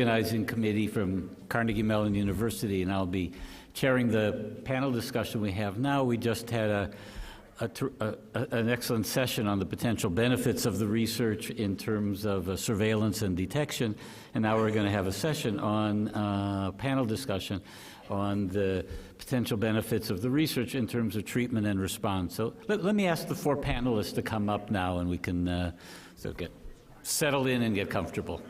Organizing Committee from Carnegie Mellon University, and I'll be chairing the panel discussion we have now. We just had an excellent session on the potential benefits of the research in terms of surveillance and detection, and now we're going to have a session on panel discussion on the potential benefits of the research in terms of treatment and response. So let me ask the four panelists to come up now, and we can so get settled in and get comfortable.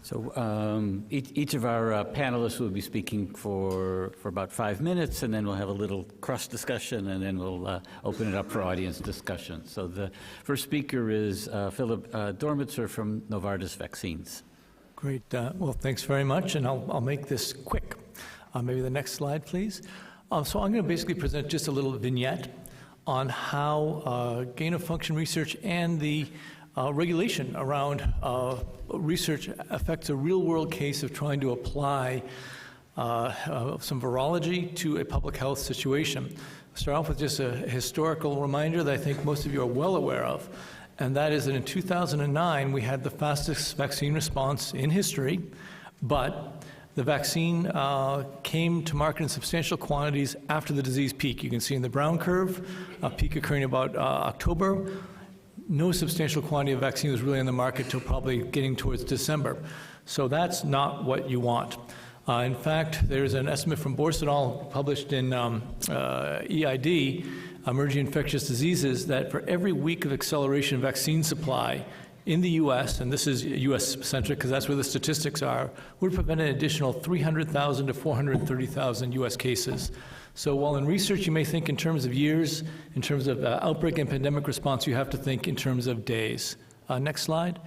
So each of our panelists will be speaking for about 5 minutes, and then we'll have a little cross discussion, and then we'll open it up for audience discussion. So the first speaker is Philip Dormitzer from Novartis Vaccines. Great. Well, thanks very much, and I'll make this quick. Maybe the next slide, please. So I'm going to basically present just a little vignette on how gain-of-function research and the regulation around research affects a real-world case of trying to apply some virology to a public health situation. I'll start off with just a historical reminder that I think most of you are well aware of, and that is that in 2009 we had the fastest vaccine response in history, but the vaccine came to market in substantial quantities after the disease peak. You can see in the brown curve, a peak occurring about October. No substantial quantity of vaccine was really on the market till probably getting towards December. So that's not what you want. In fact, there's an estimate from Borst et al. Published in EID, Emerging Infectious Diseases, that for every week of acceleration of vaccine supply in the U.S., and this is U.S.-centric because that's where the statistics are, would prevent an additional 300,000 to 430,000 U.S. cases. So while in research you may think in terms of years, in terms of outbreak and pandemic response, you have to think in terms of days. Next slide.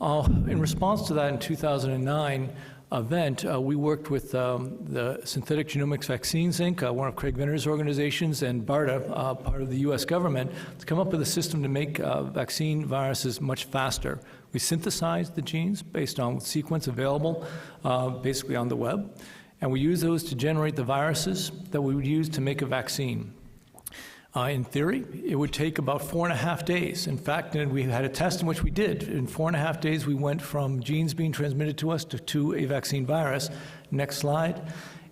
In response to that, in 2009 event, we worked with the Synthetic Genomics Vaccines, Inc., one of Craig Venner's organizations, and BARDA, part of the U.S. government, to come up with a system to make vaccine viruses much faster. We synthesized the genes based on sequence available basically on the web, and we use those to generate the viruses that we would use to make a vaccine. In theory, it would take about 4.5 days. In fact, we had a test in which we did. In 4.5 days, we went from genes being transmitted to us to a vaccine virus. Next slide.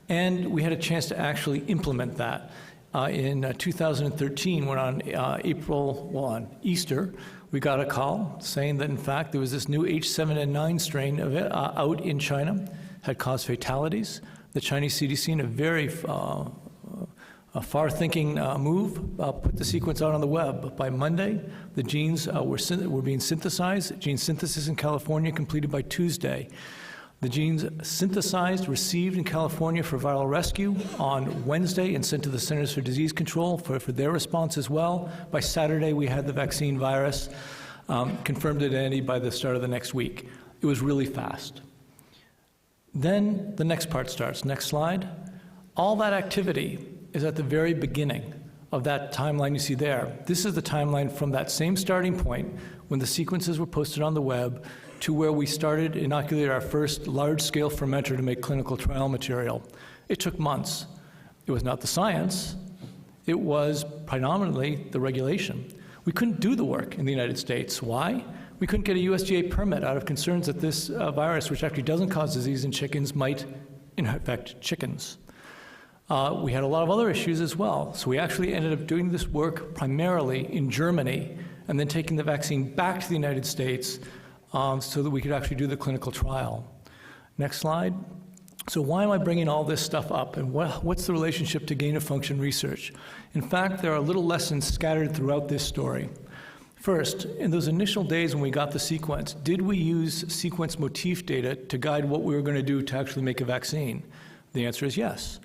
And we had a chance to actually implement that. In 2013, when on on Easter, we got a call saying that, in fact, there was this new H7N9 strain of it, out in China, had caused fatalities. The Chinese CDC, in a very far-thinking move, put the sequence out on the web. By Monday, the genes were being synthesized. Gene synthesis in California completed by Tuesday. The genes synthesized, received in California for viral rescue on Wednesday and sent to the Centers for Disease Control for their response as well. By Saturday, we had the vaccine virus, confirmed identity by the start of the next week. It was really fast. Then the next part starts. Next slide. All that activity is at the very beginning of that timeline you see there. This is the timeline from that same starting point when the sequences were posted on the web to where we started, inoculated our first large-scale fermenter to make clinical trial material. It took months. It was not the science. It was predominantly the regulation. We couldn't do the work in the United States. Why? We couldn't get a USDA permit out of concerns that this virus, which actually doesn't cause disease in chickens, might infect chickens. We had a lot of other issues as well. So we actually ended up doing this work primarily in Germany and then taking the vaccine back to the United States so that we could actually do the clinical trial. Next slide. So why am I bringing all this stuff up, and what's the relationship to gain-of-function research? In fact, there are little lessons scattered throughout this story. First, in those initial days when we got the sequence, did we use sequence motif data to guide what we were going to do to actually make a vaccine? The answer is yes.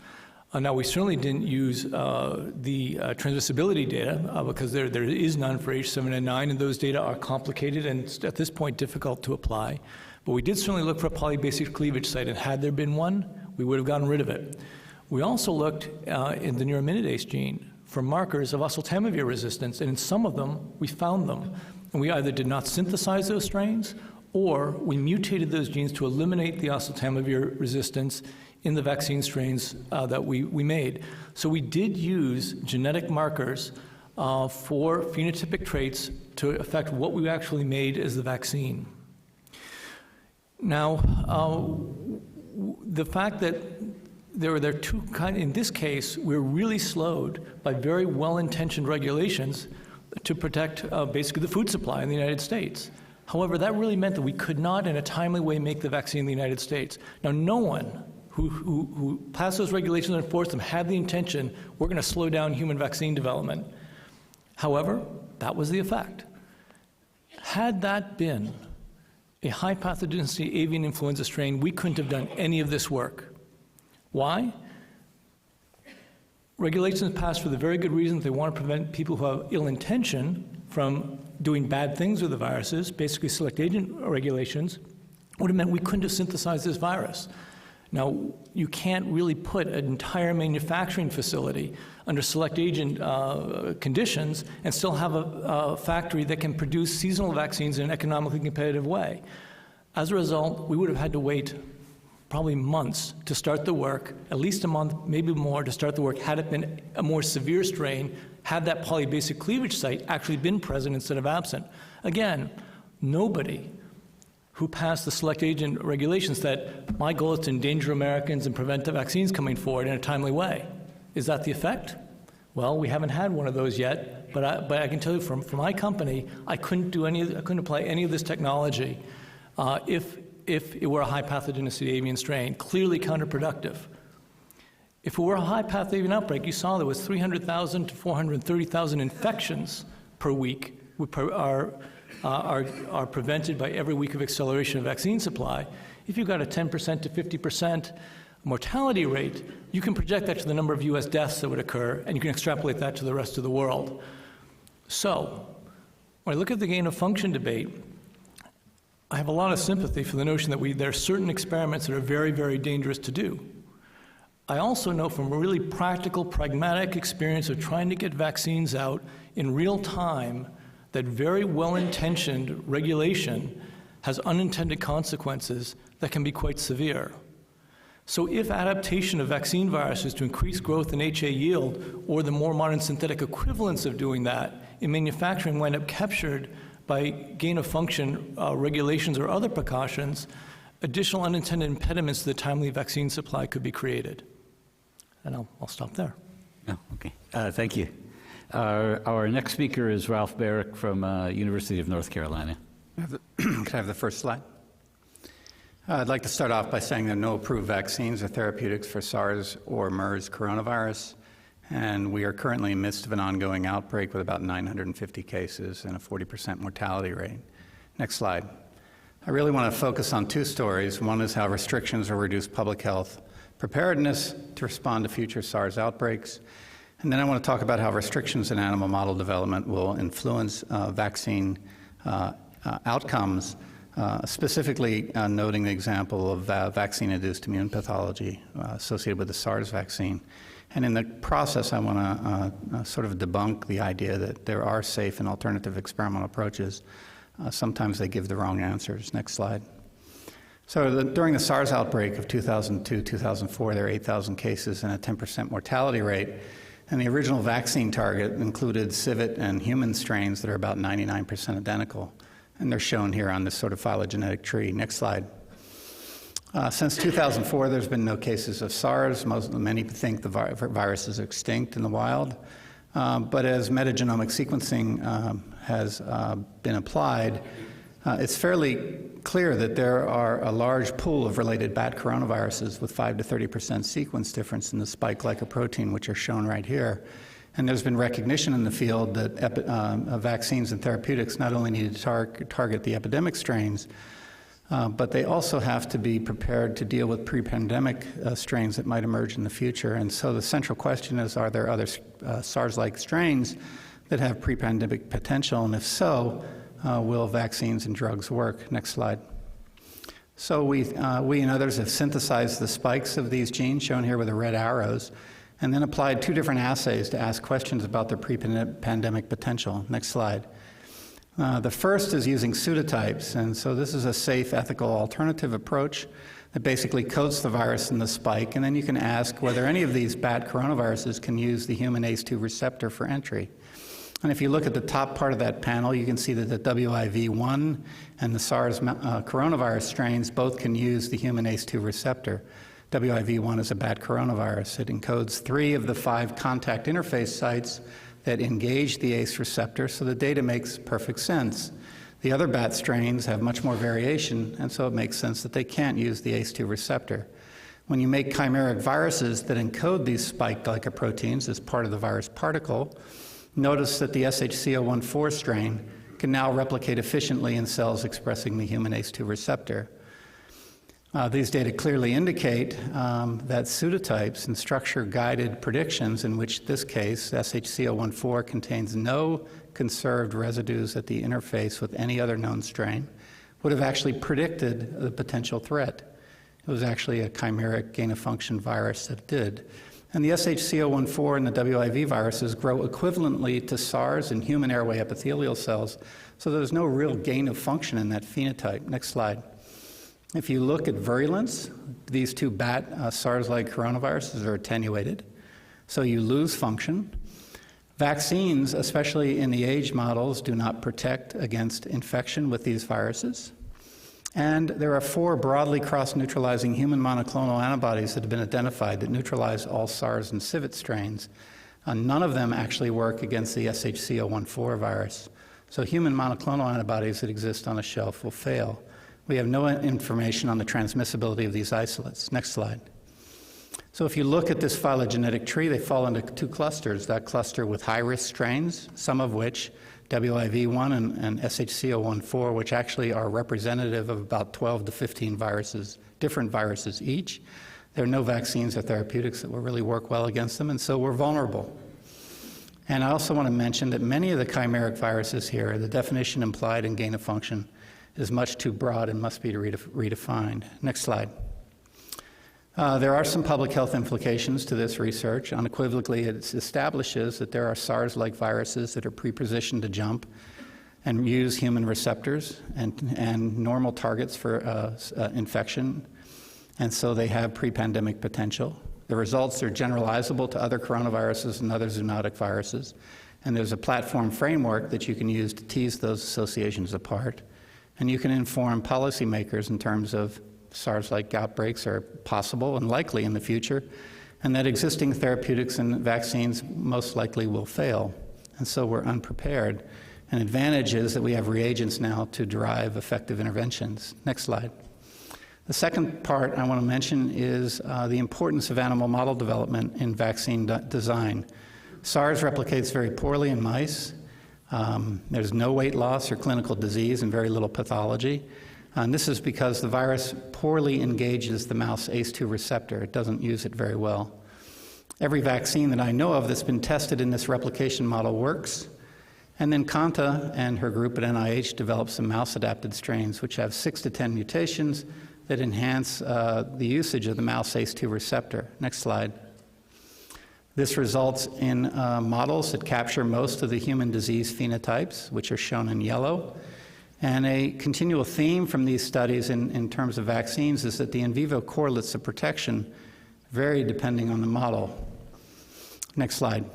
Now, we certainly didn't use the transmissibility data because there is none for H7N9, and those data are complicated and at this point difficult to apply. But we did certainly look for a polybasic cleavage site, and had there been one, we would have gotten rid of it. We also looked in the neuraminidase gene for markers of oseltamivir resistance, and in some of them, we found them. And we either did not synthesize those strains, or we mutated those genes to eliminate the oseltamivir resistance in the vaccine strains that we made. So we did use genetic markers for phenotypic traits to affect what we actually made as the vaccine. Now, the fact that there are two kinds, in this case, we're really slowed by very well-intentioned regulations to protect basically the food supply in the United States. However, that really meant that we could not in a timely way make the vaccine in the United States. Now, no one who passed those regulations and enforced them had the intention, we're going to slow down human vaccine development. However, that was the effect. Had that been a high pathogenicity avian influenza strain, we couldn't have done any of this work. Why? Regulations passed for the very good reason they want to prevent people who have ill intention from doing bad things with the viruses. Basically, select agent regulations would have meant we couldn't have synthesized this virus. Now, you can't really put an entire manufacturing facility under select agent conditions and still have a factory that can produce seasonal vaccines in an economically competitive way. As a result, we would have had to wait probably months to start the work, at least a month, maybe more, to start the work, had it been a more severe strain, had that polybasic cleavage site actually been present instead of absent. Again, nobody who passed the select agent regulations that my goal is to endanger Americans and prevent the vaccines coming forward in a timely way. Is that the effect? Well, we haven't had one of those yet, but I can tell you from my company, I couldn't apply any of this technology if it were a high pathogenicity avian strain, clearly counterproductive. If it were a high path avian outbreak, you saw there was 300,000 to 430,000 infections per week are prevented by every week of acceleration of vaccine supply. If you've got a 10% to 50% mortality rate, you can project that to the number of US deaths that would occur, and you can extrapolate that to the rest of the world. So, when I look at the gain of function debate, I have a lot of sympathy for the notion that there are certain experiments that are very, very dangerous to do. I also know from a really practical, pragmatic experience of trying to get vaccines out in real time that very well-intentioned regulation has unintended consequences that can be quite severe. So if adaptation of vaccine viruses to increase growth in HA yield, or the more modern synthetic equivalents of doing that in manufacturing wind up captured by gain-of-function regulations or other precautions, additional unintended impediments to the timely vaccine supply could be created. And I'll stop there. Oh, okay. Thank you. Our next speaker is Ralph Baric from University of North Carolina. Can I have the first slide? I'd like to start off by saying there are no approved vaccines or therapeutics for SARS or MERS coronavirus, and we are currently in the midst of an ongoing outbreak with about 950 cases and a 40% mortality rate. Next slide. I really want to focus on two stories. One is how restrictions will reduce public health preparedness to respond to future SARS outbreaks. And then I want to talk about how restrictions in animal model development will influence vaccine outcomes, specifically noting the example of vaccine-induced immune pathology associated with the SARS vaccine. And in the process, I want to sort of debunk the idea that there are safe and alternative experimental approaches. Sometimes they give the wrong answers. Next slide. So during the SARS outbreak of 2002-2004, there were 8,000 cases and a 10% mortality rate. And the original vaccine target included civet and human strains that are about 99% identical. And they're shown here on this sort of phylogenetic tree. Next slide. Since 2004, there's been no cases of SARS. Many think the virus is extinct in the wild. But as metagenomic sequencing has been applied, it's fairly clear that there are a large pool of related bat coronaviruses with 5 to 30% sequence difference in the spike glycoprotein, which are shown right here. And there's been recognition in the field that vaccines and therapeutics not only need to target the epidemic strains, but they also have to be prepared to deal with pre-pandemic strains that might emerge in the future. And so the central question is, are there other SARS-like strains that have pre-pandemic potential? And if so, will vaccines and drugs work? Next slide. So we and others have synthesized the spikes of these genes, shown here with the red arrows, and then applied 2 different assays to ask questions about their pre-pandemic potential. Next slide. The first is using pseudotypes, and so this is a safe, ethical, alternative approach that basically coats the virus in the spike, and then you can ask whether any of these bat coronaviruses can use the human ACE2 receptor for entry. And if you look at the top part of that panel, you can see that the WIV1 and the SARS coronavirus strains both can use the human ACE2 receptor. WIV1 is a bat coronavirus. It encodes 3 of the 5 contact interface sites that engage the ACE receptor, so the data makes perfect sense. The other bat strains have much more variation, and so it makes sense that they can't use the ACE2 receptor. When you make chimeric viruses that encode these spike glycoproteins as part of the virus particle, notice that the SHC014 strain can now replicate efficiently in cells expressing the human ACE2 receptor. These data clearly indicate that pseudotypes and structure-guided predictions, in which this case, SHC014, contains no conserved residues at the interface with any other known strain, would have actually predicted the potential threat. It was actually a chimeric gain-of-function virus that did. And the SHC014 and the WIV viruses grow equivalently to SARS and human airway epithelial cells, so there's no real gain of function in that phenotype. Next slide. If you look at virulence, these 2 bat SARS-like coronaviruses are attenuated, so you lose function. Vaccines, especially in the age models, do not protect against infection with these viruses. And there are 4 broadly cross-neutralizing human monoclonal antibodies that have been identified that neutralize all SARS and civet strains. None of them actually work against the SHC014 virus. So human monoclonal antibodies that exist on a shelf will fail. We have no information on the transmissibility of these isolates. Next slide. So if you look at this phylogenetic tree, they fall into 2 clusters. That cluster with high-risk strains, some of which, WIV1 and SHC014, which actually are representative of about 12 to 15 viruses, different viruses each. There are no vaccines or therapeutics that will really work well against them, and so we're vulnerable. And I also want to mention that many of the chimeric viruses here, the definition implied in gain of function is much too broad and must be redefined. Next slide. There are some public health implications to this research. Unequivocally, it establishes that there are SARS-like viruses that are pre-positioned to jump and use human receptors and normal targets for infection, and so they have pre-pandemic potential. The results are generalizable to other coronaviruses and other zoonotic viruses, and there's a platform framework that you can use to tease those associations apart, and you can inform policymakers in terms of SARS-like outbreaks are possible and likely in the future, and that existing therapeutics and vaccines most likely will fail. And so we're unprepared. An advantage is that we have reagents now to derive effective interventions. Next slide. The second part I want to mention is the importance of animal model development in vaccine design. SARS replicates very poorly in mice. There's no weight loss or clinical disease and very little pathology. And this is because the virus poorly engages the mouse ACE2 receptor. It doesn't use it very well. Every vaccine that I know of that's been tested in this replication model works. And then Kanta and her group at NIH developed some mouse-adapted strains which have 6 to 10 mutations that enhance the usage of the mouse ACE2 receptor. Next slide. This results in models that capture most of the human disease phenotypes, which are shown in yellow. And a continual theme from these studies in terms of vaccines is that the in vivo correlates of protection vary depending on the model. Next slide.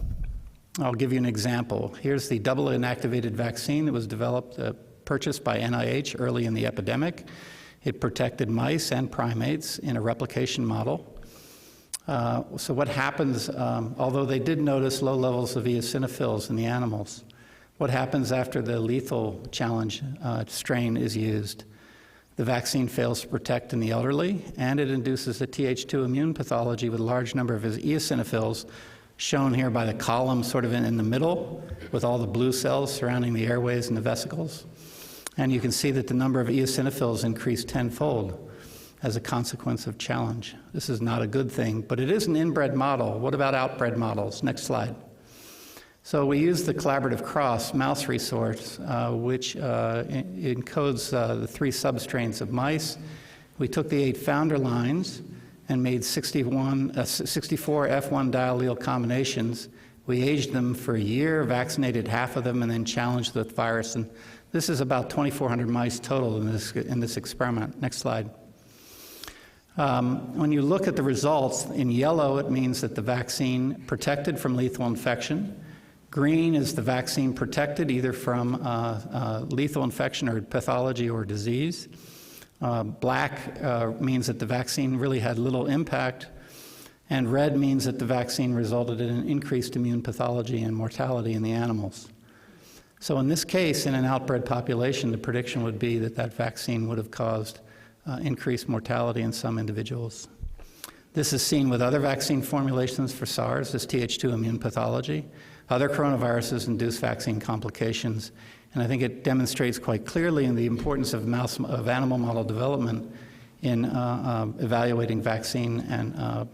I'll give you an example. Here's the double inactivated vaccine that was developed, purchased by NIH early in the epidemic. It protected mice and primates in a replication model. So what happens, although they did notice low levels of eosinophils in the animals, what happens after the lethal challenge strain is used? The vaccine fails to protect in the elderly, and it induces a Th2 immune pathology with a large number of eosinophils, shown here by the column sort of in the middle, with all the blue cells surrounding the airways and the vesicles. And you can see that the number of eosinophils increased tenfold as a consequence of challenge. This is not a good thing, but it is an inbred model. What about outbred models? Next slide. So we use the collaborative cross mouse resource, which encodes the 3 substrains of mice We took the 8 founder lines and made 64 F1 diallele combinations. We aged them for a year, vaccinated half of them, and then challenged with virus. And this is about 2,400 mice total in this experiment. Next slide. When you look at the results, in yellow it means that the vaccine protected from lethal infection. Green is the vaccine protected either from lethal infection or pathology or disease. Black means that the vaccine really had little impact. And red means that the vaccine resulted in an increased immune pathology and mortality in the animals. So in this case, in an outbred population, the prediction would be that that vaccine would have caused increased mortality in some individuals. This is seen with other vaccine formulations for SARS, this Th2 immune pathology. Other coronaviruses induce vaccine complications, and I think it demonstrates quite clearly in the importance of animal model development in evaluating vaccine and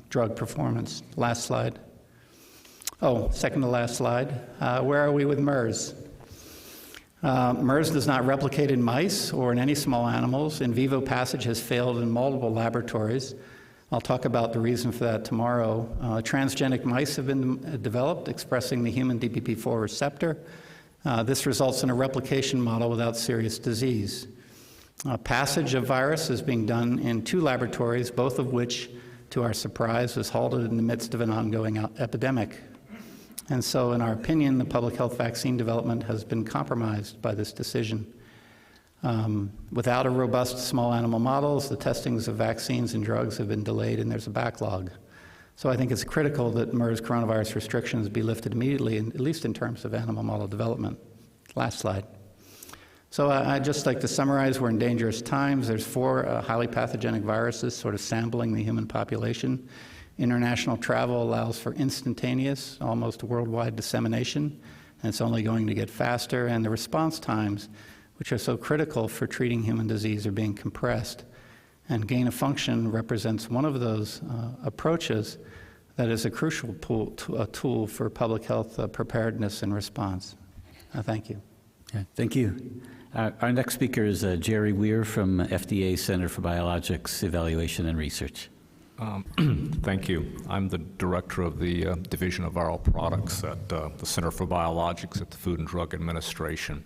drug performance. Last slide. Oh, second to last slide. Where are we with MERS? MERS does not replicate in mice or in any small animals. In vivo passage has failed in multiple laboratories. I'll talk about the reason for that tomorrow. Transgenic mice have been developed expressing the human DPP-4 receptor. This results in a replication model without serious disease. Passage of virus is being done in 2 laboratories, both of which, to our surprise, was halted in the midst of an ongoing epidemic. And so, in our opinion, the public health vaccine development has been compromised by this decision. Without a robust small animal models, the testings of vaccines and drugs have been delayed and there's a backlog. So I think it's critical that MERS coronavirus restrictions be lifted immediately, at least in terms of animal model development. Last slide. So I'd just like to summarize, we're in dangerous times. There's 4 highly pathogenic viruses sort of sampling the human population. International travel allows for instantaneous, almost worldwide dissemination, and it's only going to get faster. And the response times, which are so critical for treating human disease, are being compressed. And gain of function represents one of those approaches that is a crucial tool for public health preparedness and response. Thank you. Okay, thank you. Our next speaker is Jerry Weir from FDA Center for Biologics Evaluation and Research. Thank you. I'm the director of the Division of Viral Products at the Center for Biologics at the Food and Drug Administration.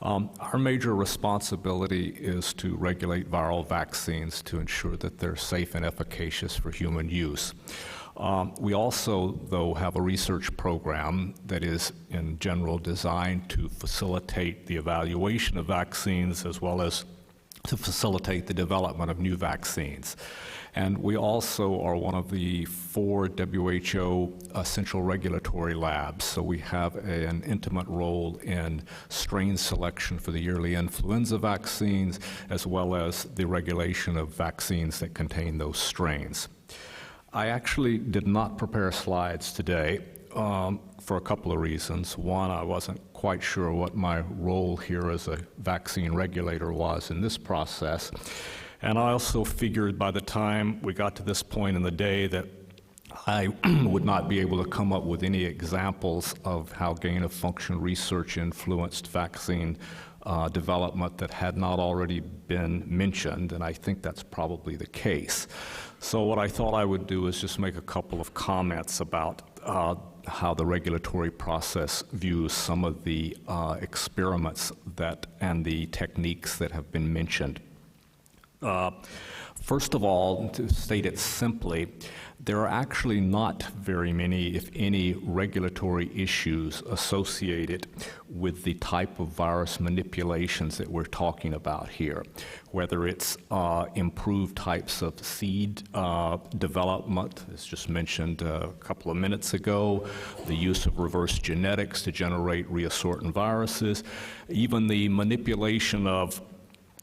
Our major responsibility is to regulate viral vaccines to ensure that they're safe and efficacious for human use. We also, though, have a research program that is in general designed to facilitate the evaluation of vaccines as well as to facilitate the development of new vaccines. And we also are one of the 4 WHO central regulatory labs, so we have an intimate role in strain selection for the yearly influenza vaccines, as well as the regulation of vaccines that contain those strains. I actually did not prepare slides today for a couple of reasons. One, I wasn't quite sure what my role here as a vaccine regulator was in this process. And I also figured by the time we got to this point in the day that I would not be able to come up with any examples of how gain-of-function research influenced vaccine development that had not already been mentioned, and I think that's probably the case. So what I thought I would do is just make a couple of comments about how the regulatory process views some of the experiments and the techniques that have been mentioned. First of all, to state it simply, there are actually not very many, if any, regulatory issues associated with the type of virus manipulations that we're talking about here, whether it's improved types of seed development, as just mentioned a couple of minutes ago, the use of reverse genetics to generate reassortant viruses, even the manipulation of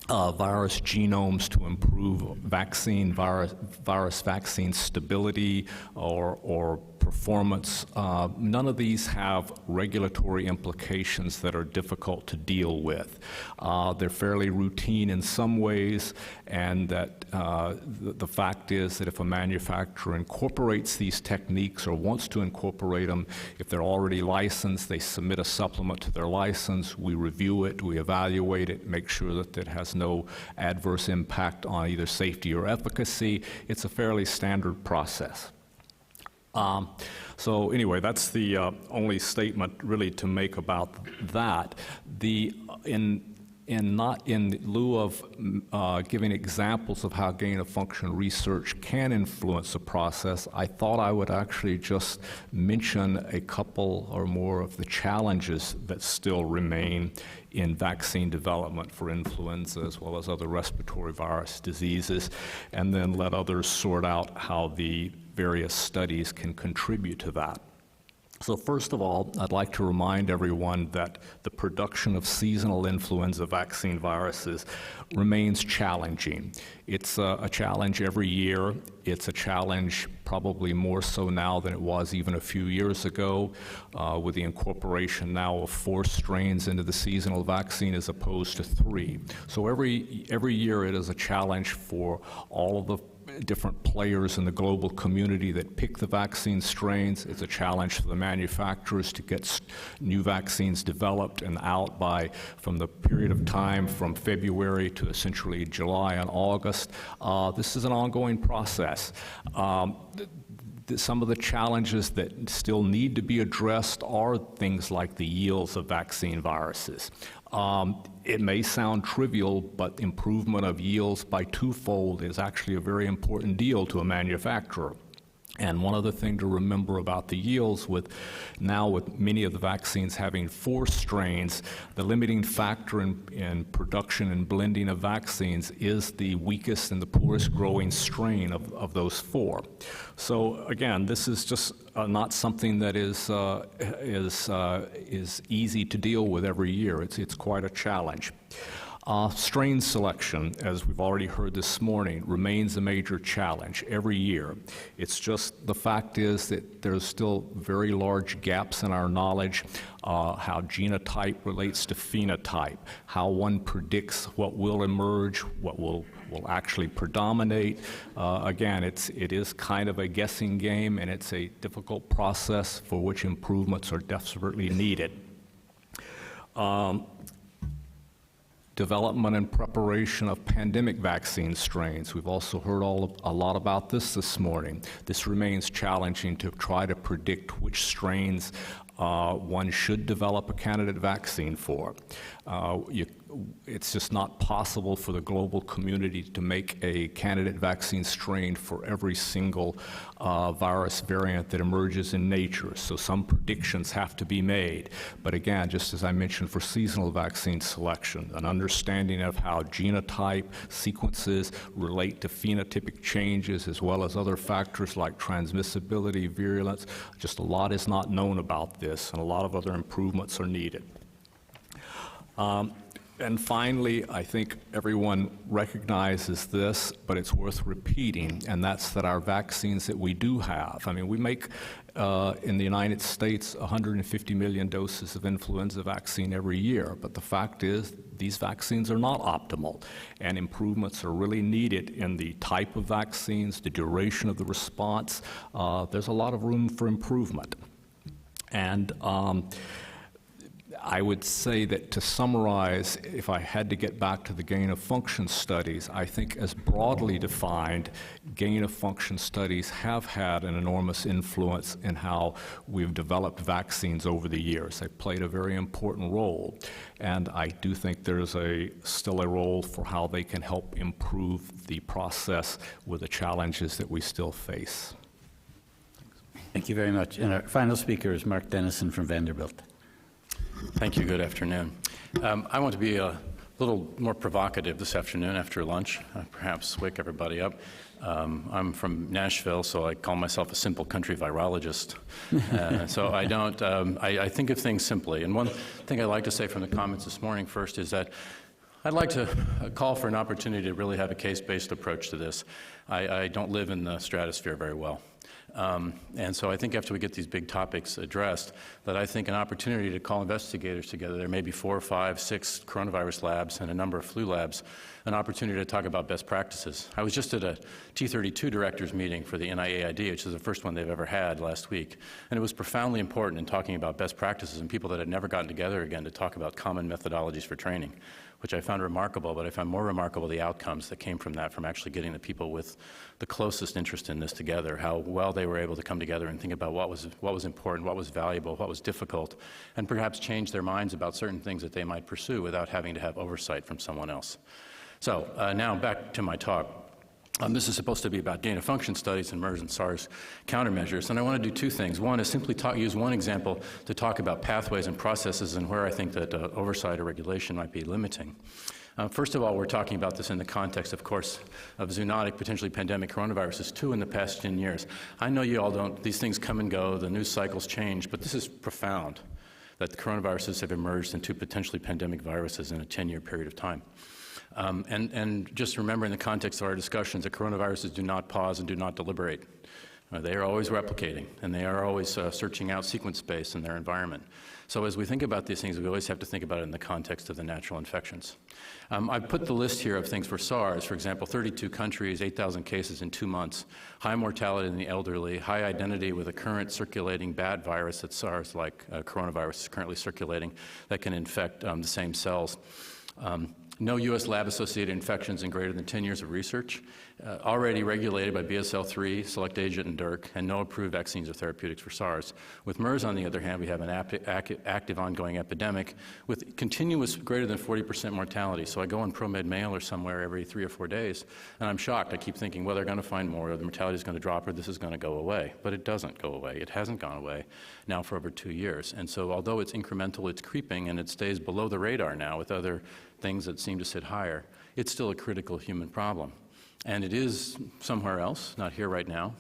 virus genomes to improve virus vaccine stability or performance. None of these have regulatory implications that are difficult to deal with. They're fairly routine in some ways, and that the fact is that if a manufacturer incorporates these techniques or wants to incorporate them, if they're already licensed, they submit a supplement to their license, we review it, we evaluate it, make sure that it has no adverse impact on either safety or efficacy. It's a fairly standard process. So anyway, that's the only statement really to make about that. Not in lieu of giving examples of how gain-of-function research can influence the process, I thought I would actually just mention a couple or more of the challenges that still remain in vaccine development for influenza as well as other respiratory virus diseases, and then let others sort out how the various studies can contribute to that. So first of all, I'd like to remind everyone that the production of seasonal influenza vaccine viruses remains challenging. It's a challenge every year. It's a challenge probably more so now than it was even a few years ago, with the incorporation now of 4 strains into the seasonal vaccine as opposed to 3. So every year it is a challenge for all of the different players in the global community that pick the vaccine strains. It's a challenge for the manufacturers to get new vaccines developed and out from the period of time from February to essentially July and August. This is an ongoing process. Some of the challenges that still need to be addressed are things like the yields of vaccine viruses. It may sound trivial, but improvement of yields by 2-fold is actually a very important deal to a manufacturer. And one other thing to remember about the yields, with many of the vaccines having 4 strains, the limiting factor in production and blending of vaccines is the weakest and the poorest growing strain of those 4. So again, this is just not something that is easy to deal with every year. It's quite a challenge. Strain selection, as we've already heard this morning, remains a major challenge every year. It's just the fact is that there's still very large gaps in our knowledge, how genotype relates to phenotype, how one predicts what will emerge, what will actually predominate. Again, it is kind of a guessing game, and it's a difficult process for which improvements are desperately needed. Development and preparation of pandemic vaccine strains. We've also heard a lot about this morning. This remains challenging to try to predict which strains one should develop a candidate vaccine for. It's just not possible for the global community to make a candidate vaccine strain for every single virus variant that emerges in nature. So some predictions have to be made. But again, just as I mentioned for seasonal vaccine selection, an understanding of how genotype sequences relate to phenotypic changes as well as other factors like transmissibility, virulence, just a lot is not known about this, and a lot of other improvements are needed. And finally, I think everyone recognizes this, but it's worth repeating, and that's that our vaccines that we do have, I mean, we make in the United States 150 million doses of influenza vaccine every year, but the fact is these vaccines are not optimal, and improvements are really needed in the type of vaccines, the duration of the response. There's a lot of room for improvement. And I would say that to summarize, if I had to get back to the gain-of-function studies, I think as broadly defined, gain-of-function studies have had an enormous influence in how we've developed vaccines over the years. They've played a very important role, and I do think there's still a role for how they can help improve the process with the challenges that we still face. Thank you very much. And our final speaker is Mark Denison from Vanderbilt. Thank you. Good afternoon. I want to be a little more provocative this afternoon after lunch, perhaps wake everybody up. I'm from Nashville, so I call myself a simple country virologist. So I don't, I think of things simply. And one thing I'd like to say from the comments this morning first is that I'd like to call for an opportunity to really have a case-based approach to this. I don't live in the stratosphere very well. And so I think after we get these big topics addressed, that I think an opportunity to call investigators together, there may be 4, 5, 6 coronavirus labs and a number of flu labs, an opportunity to talk about best practices. I was just at a T32 directors meeting for the NIAID, which is the first one they've ever had last week, and it was profoundly important in talking about best practices and people that had never gotten together again to talk about common methodologies for training, which I found remarkable, but I found more remarkable the outcomes that came from that, from actually getting the people with the closest interest in this together, how well they were able to come together and think about what was important, what was valuable, what was difficult, and perhaps change their minds about certain things that they might pursue without having to have oversight from someone else. So now back to my talk. This is supposed to be about gain-of-function studies in MERS and SARS countermeasures, and I want to do two things. One is simply use one example to talk about pathways and processes and where I think that oversight or regulation might be limiting. First of all, we're talking about this in the context, of course, of zoonotic, potentially pandemic coronaviruses, 2 in the past 10 years. I know you all don't, these things come and go, the news cycles change, but this is profound, that the coronaviruses have emerged into potentially pandemic viruses in a 10-year period of time. And just remember in the context of our discussions that coronaviruses do not pause and do not deliberate. They are always replicating, and they are always searching out sequence space in their environment. So as we think about these things, we always have to think about it in the context of the natural infections. I've put the list here of things for SARS, for example, 32 countries, 8,000 cases in 2 months, high mortality in the elderly, high identity with a current circulating bad virus that's SARS-like coronavirus is currently circulating that can infect the same cells. No U.S. lab-associated infections in greater than 10 years of research, already regulated by BSL-3, Select Agent, and DIRC, and no approved vaccines or therapeutics for SARS. With MERS, on the other hand, we have an active ongoing epidemic with continuous greater than 40% mortality. So I go on ProMed Mail or somewhere every 3 or 4 days, and I'm shocked. I keep thinking, well, they're going to find more, or the mortality is going to drop, or this is going to go away. But it doesn't go away. It hasn't gone away now for over 2 years. And so although it's incremental, it's creeping, and it stays below the radar now with other things that seem to sit higher, it's still a critical human problem. And it is somewhere else, not here right now,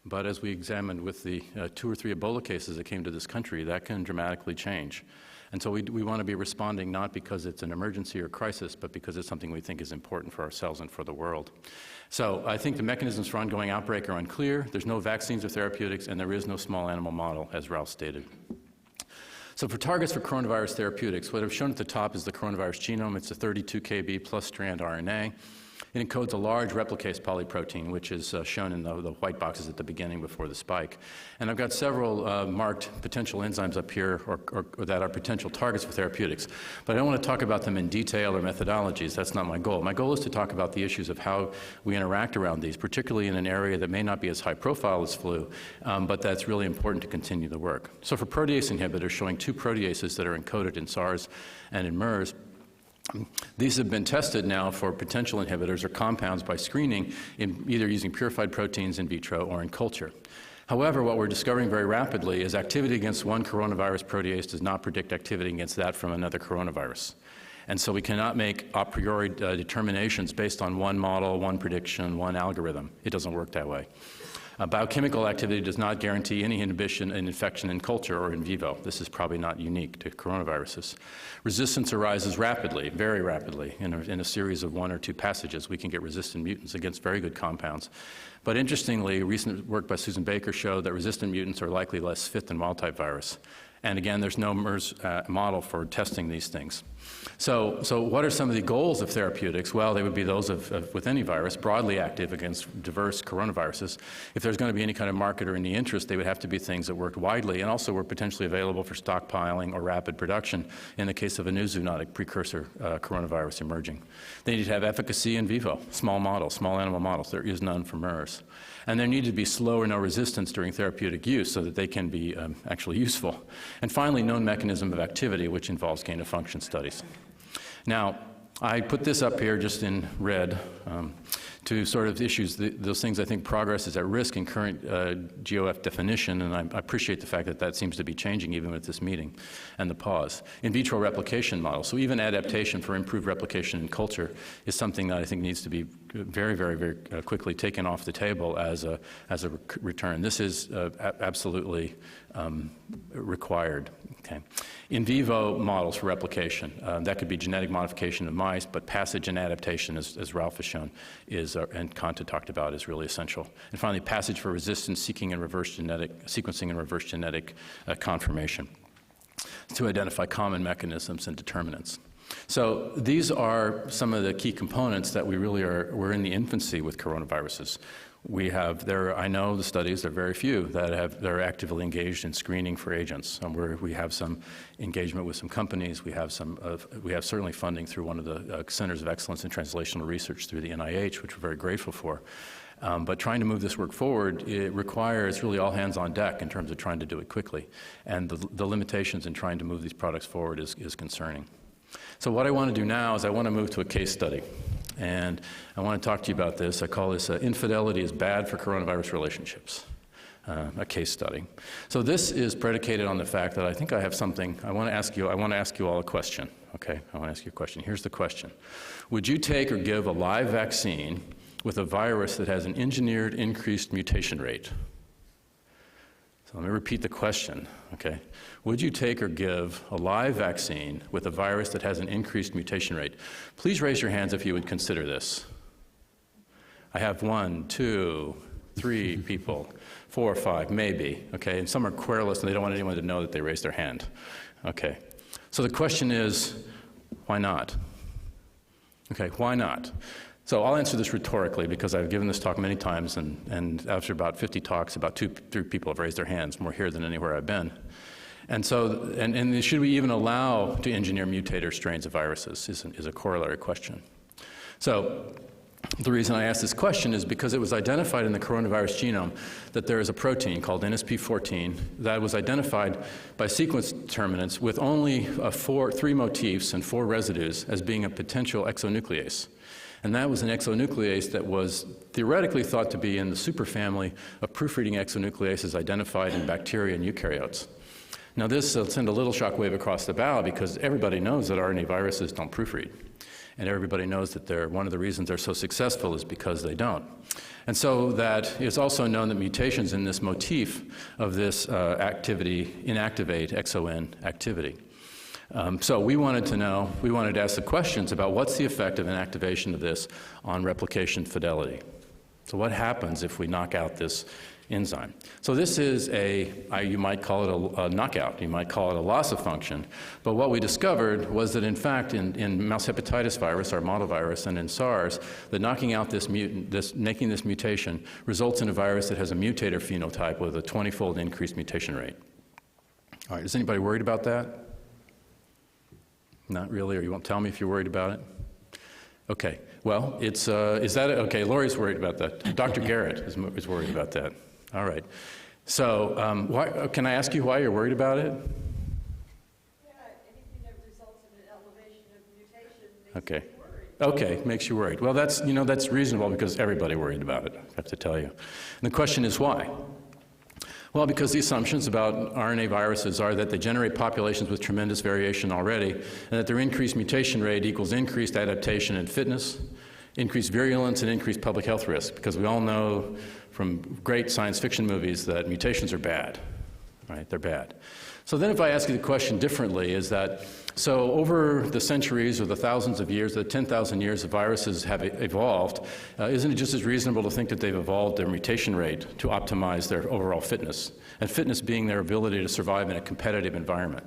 but as we examined with the 2 or 3 Ebola cases that came to this country, that can dramatically change. And so we want to be responding not because it's an emergency or crisis, but because it's something we think is important for ourselves and for the world. So I think the mechanisms for ongoing outbreak are unclear. There's no vaccines or therapeutics, and there is no small animal model, as Ralph stated. So for targets for coronavirus therapeutics, what I've shown at the top is the coronavirus genome. It's a 32 kb plus strand RNA. It encodes a large replicase polyprotein, which is shown in the white boxes at the beginning before the spike. And I've got several marked potential enzymes up here or that are potential targets for therapeutics. But I don't want to talk about them in detail or methodologies. That's not my goal. My goal is to talk about the issues of how we interact around these, particularly in an area that may not be as high profile as flu, but that's really important to continue the work. So for protease inhibitors, showing 2 proteases that are encoded in SARS and in MERS, these have been tested now for potential inhibitors or compounds by screening in either using purified proteins in vitro or in culture. However, what we're discovering very rapidly is activity against one coronavirus protease does not predict activity against that from another coronavirus. And so we cannot make a priori determinations based on one model, one prediction, one algorithm. It doesn't work that way. Biochemical activity does not guarantee any inhibition in infection in culture or in vivo. This is probably not unique to coronaviruses. Resistance arises rapidly, very rapidly. In a series of 1 or 2 passages, we can get resistant mutants against very good compounds. But interestingly, recent work by Susan Baker showed that resistant mutants are likely less fit than wild-type virus. And again, there's no MERS model for testing these things. So what are some of the goals of therapeutics? Well, they would be those with any virus, broadly active against diverse coronaviruses. If there's going to be any kind of market or any interest, they would have to be things that worked widely and also were potentially available for stockpiling or rapid production in the case of a new zoonotic precursor coronavirus emerging. They need to have efficacy in vivo, small models, small animal models. There is none for MERS. And there need to be slow or no resistance during therapeutic use so that they can be actually useful. And finally, known mechanism of activity, which involves gain-of-function studies. Now, I put this up here just in red to sort of issues, those things I think progress is at risk in current GOF definition, and I appreciate the fact that that seems to be changing even with this meeting and the pause. In vitro replication model, so even adaptation for improved replication in culture is something that I think needs to be very, very, very quickly taken off the table as a return. This is absolutely required. Okay. In vivo models for replication, that could be genetic modification of mice, but passage and adaptation, as Ralph has shown, and Kanta talked about, is really essential. And finally, passage for resistance seeking and reverse genetic sequencing and reverse genetic confirmation to identify common mechanisms and determinants. So these are some of the key components that we're in the infancy with coronaviruses. I know the studies, there are very few that are actively engaged in screening for agents. We have some engagement with some companies. We have certainly funding through one of the Centers of Excellence in Translational Research through the NIH, which we're very grateful for. But trying to move this work forward, it requires really all hands on deck in terms of trying to do it quickly. And the limitations in trying to move these products forward is concerning. So what I want to do now is I want to move to a case study. And I want to talk to you about this. I call this Infidelity is Bad for Coronavirus Relationships, a case study. So this is predicated on the fact that I think I have something. I want to ask you all a question. Okay, I want to ask you a question. Here's the question. Would you take or give a live vaccine with a virus that has an engineered increased mutation rate? So let me repeat the question, okay? Would you take or give a live vaccine with a virus that has an increased mutation rate? Please raise your hands if you would consider this. I have 1, 2, 3 people, 4 or 5, maybe, okay? And some are querulous and they don't want anyone to know that they raised their hand. Okay, so the question is, why not? Okay, why not? So I'll answer this rhetorically because I've given this talk many times, and after about 50 talks, about 2-3 people have raised their hands, more here than anywhere I've been. And so, and should we even allow to engineer mutator strains of viruses is a corollary question. So the reason I ask this question is because it was identified in the coronavirus genome that there is a protein called NSP14 that was identified by sequence determinants with only 3 motifs and 4 residues as being a potential exonuclease. And that was an exonuclease that was theoretically thought to be in the superfamily of proofreading exonucleases identified in bacteria and eukaryotes. Now this will send a little shockwave across the bow because everybody knows that RNA viruses don't proofread. And everybody knows that one of the reasons they're so successful is because they don't. And so that it's also known that mutations in this motif of this activity inactivate XON activity. So we wanted to ask the questions about what's the effect of inactivation of this on replication fidelity. So what happens if we knock out this enzyme? So this is you might call it a knockout, you might call it a loss of function, but what we discovered was that in fact in mouse hepatitis virus, our model virus, and in SARS, that knocking out making this mutation results in a virus that has a mutator phenotype with a 20-fold increased mutation rate. All right, is anybody worried about that? Not really, or you won't tell me if you're worried about it? Okay, well, is that, okay, Lori's worried about that. Dr. Garrett is worried about that. All right. So, can I ask you why you're worried about it? Yeah, anything that results in an elevation of mutation makes Okay. me worried. Okay, makes you worried. Well, that's reasonable because everybody worried about it, I have to tell you. And the question is why? Well, because the assumptions about RNA viruses are that they generate populations with tremendous variation already, and that their increased mutation rate equals increased adaptation and fitness, increased virulence, and increased public health risk, because we all know from great science fiction movies that mutations are bad, right? They're bad. So then if I ask you the question differently, is that, so over the centuries or the thousands of years, the 10,000 years the viruses have evolved, isn't it just as reasonable to think that they've evolved their mutation rate to optimize their overall fitness, and fitness being their ability to survive in a competitive environment?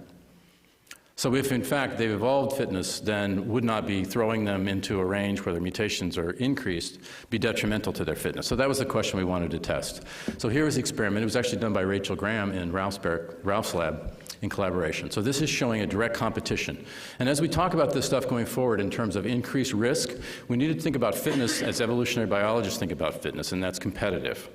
So if in fact they've evolved fitness, then would not be throwing them into a range where their mutations are increased be detrimental to their fitness? So that was the question we wanted to test. So here was the experiment. It was actually done by Rachel Graham in Ralph's lab in collaboration. So this is showing a direct competition. And as we talk about this stuff going forward in terms of increased risk, we need to think about fitness as evolutionary biologists think about fitness, and that's competitive.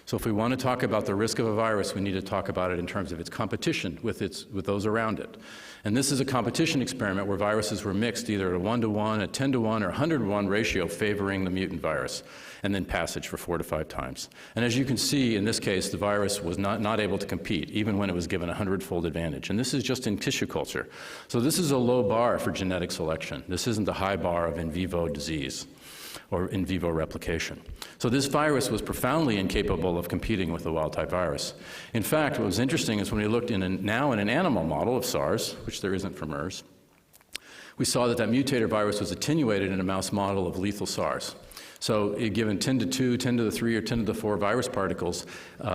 So if we want to talk about the risk of a virus, we need to talk about it in terms of its competition with those around it. And this is a competition experiment where viruses were mixed either at a 1-to-1, a 10-to-1, or 100-to-1 ratio favoring the mutant virus, and then passage for 4 to 5 times. And as you can see, in this case, the virus was not able to compete, even when it was given a 100-fold advantage. And this is just in tissue culture. So this is a low bar for genetic selection. This isn't the high bar of in vivo disease. or in vivo replication. So this virus was profoundly incapable of competing with the wild-type virus. In fact, what was interesting is when we looked now in an animal model of SARS, which there isn't for MERS, we saw that mutator virus was attenuated in a mouse model of lethal SARS. So given 10 to 2, 10 to the 3, or 10 to the 4 virus particles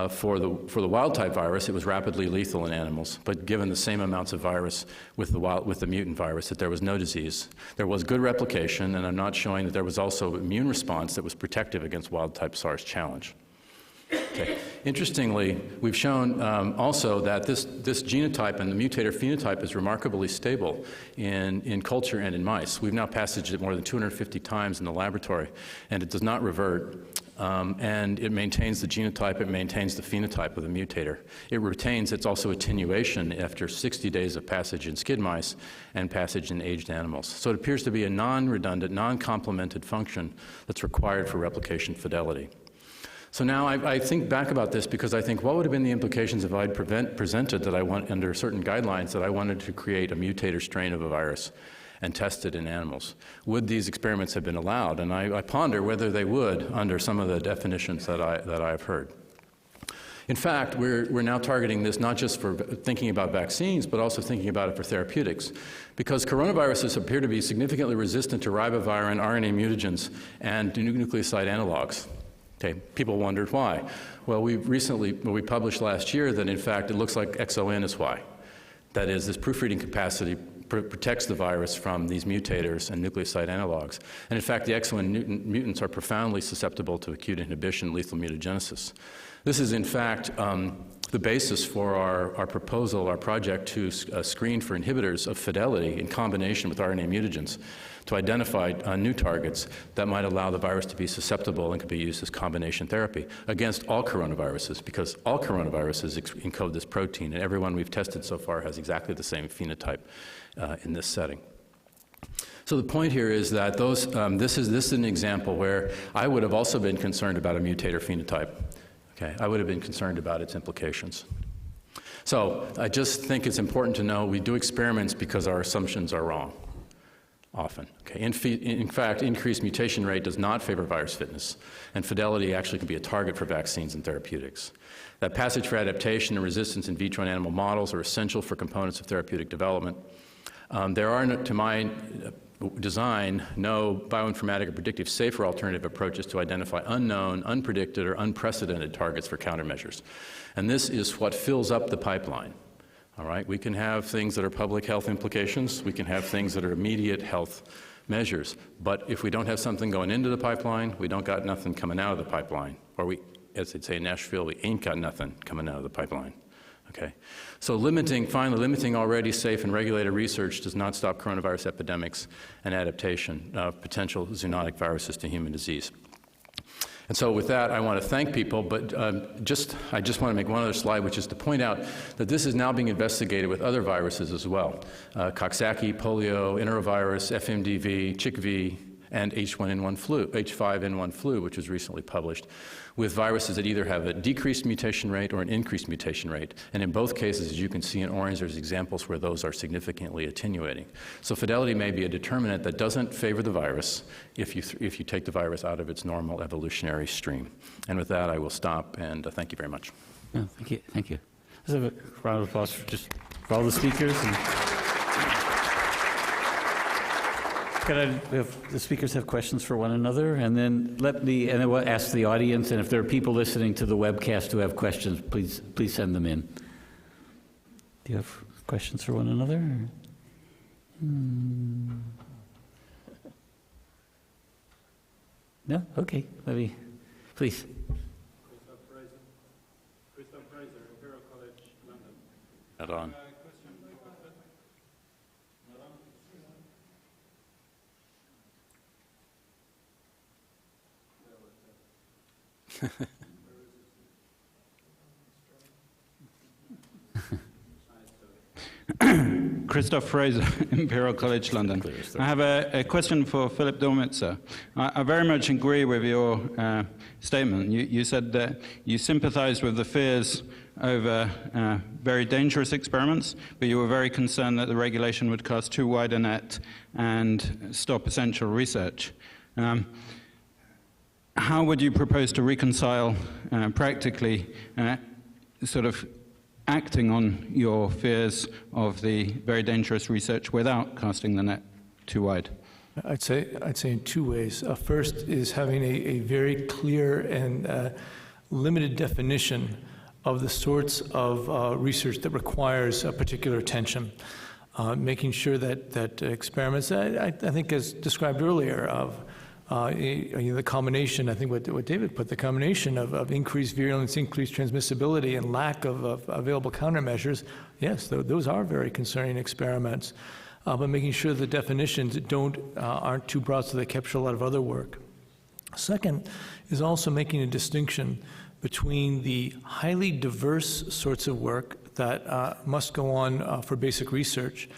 for the wild-type virus, it was rapidly lethal in animals. But given the same amounts of virus with the mutant virus, that there was no disease. There was good replication, and I'm not showing that there was also immune response that was protective against wild-type SARS challenge. Okay. Interestingly, we've shown also that this genotype and the mutator phenotype is remarkably stable in culture and in mice. We've now passaged it more than 250 times in the laboratory, and it does not revert. And it maintains the genotype, it maintains the phenotype of the mutator. It retains its also attenuation after 60 days of passage in skid mice and passage in aged animals. So it appears to be a non-redundant, non-complemented function that's required for replication fidelity. So now I think back about this because I think what would have been the implications if I'd presented that I want, under certain guidelines, that I wanted to create a mutator strain of a virus and test it in animals? Would these experiments have been allowed? And I ponder whether they would under some of the definitions that I've heard. In fact, we're now targeting this not just for thinking about vaccines, but also thinking about it for therapeutics. Because coronaviruses appear to be significantly resistant to ribavirin, RNA mutagens, and nucleoside analogs. Okay, people wondered why. Well, we published last year that in fact it looks like XON is why. That is, this proofreading capacity protects the virus from these mutators and nucleoside analogs. And in fact, the XON mutants are profoundly susceptible to acute inhibition, lethal mutagenesis. This is in fact the basis for our proposal, our project to screen for inhibitors of fidelity in combination with RNA mutagens to identify new targets that might allow the virus to be susceptible and could be used as combination therapy against all coronaviruses, because all coronaviruses encode this protein, and everyone we've tested so far has exactly the same phenotype in this setting. So the point here is that this is an example where I would have also been concerned about a mutator phenotype. Okay, I would have been concerned about its implications. So I just think it's important to know we do experiments because our assumptions are wrong, often. Okay. In fact, increased mutation rate does not favor virus fitness, and fidelity actually can be a target for vaccines and therapeutics. That passage for adaptation and resistance in vitro and animal models are essential for components of therapeutic development. There are, to my design, no bioinformatic or predictive safer alternative approaches to identify unknown, unpredicted, or unprecedented targets for countermeasures. And this is what fills up the pipeline. All right? We can have things that are public health implications. We can have things that are immediate health measures. But if we don't have something going into the pipeline, we don't got nothing coming out of the pipeline. Or we, as they'd say in Nashville, we ain't got nothing coming out of the pipeline. Okay. So finally limiting already safe and regulated research does not stop coronavirus epidemics and adaptation of potential zoonotic viruses to human disease. And so with that, I want to thank people, but I just want to make one other slide, which is to point out that this is now being investigated with other viruses as well. Coxsackie, polio, enterovirus, FMDV, CHIKV, and H5N1 flu, which was recently published, with viruses that either have a decreased mutation rate or an increased mutation rate. And in both cases, as you can see in orange, there's examples where those are significantly attenuating. So fidelity may be a determinant that doesn't favor the virus if you take the virus out of its normal evolutionary stream. And with that, I will stop, and thank you very much. Yeah, thank you. Thank you. Let's have a round of applause for all the speakers. Could if the speakers have questions for one another, and then we'll ask the audience, and if there are people listening to the webcast who have questions, please send them in. Do you have questions for one another? No? Okay. Please. Christoph Fraser, Imperial College, London. Head on. Christoph Fraser, Imperial College London. I have a question for Philip Dormitzer. I very much agree with your statement. You said that you sympathized with the fears over very dangerous experiments, but you were very concerned that the regulation would cast too wide a net and stop essential research. how would you propose to reconcile practically sort of acting on your fears of the very dangerous research without casting the net too wide? I'd say in two ways. First is having a very clear and limited definition of the sorts of research that requires particular attention. Making sure that experiments, I think as described earlier, of the combination, I think what David put, the combination of increased virulence, increased transmissibility, and lack of available countermeasures, yes, those are very concerning experiments. But making sure the definitions aren't too broad so they capture a lot of other work. Second is also making a distinction between the highly diverse sorts of work that must go on for basic research,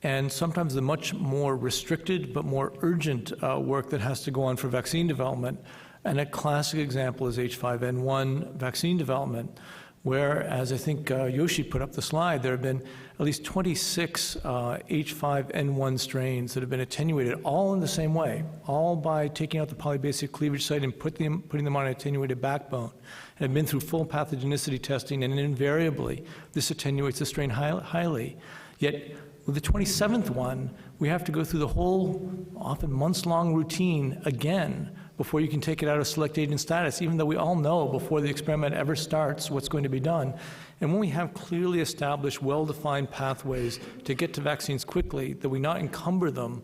and sometimes the much more restricted but more urgent work that has to go on for vaccine development. And a classic example is H5N1 vaccine development, where, as I think Yoshi put up the slide, there have been at least 26 H5N1 strains that have been attenuated all in the same way, all by taking out the polybasic cleavage site and putting them on an attenuated backbone, and have been through full pathogenicity testing, and invariably this attenuates the strain highly. Yet with the 27th one, we have to go through the whole, often months-long routine again before you can take it out of select agent status, even though we all know before the experiment ever starts what's going to be done. And when we have clearly established, well-defined pathways to get to vaccines quickly, that we not encumber them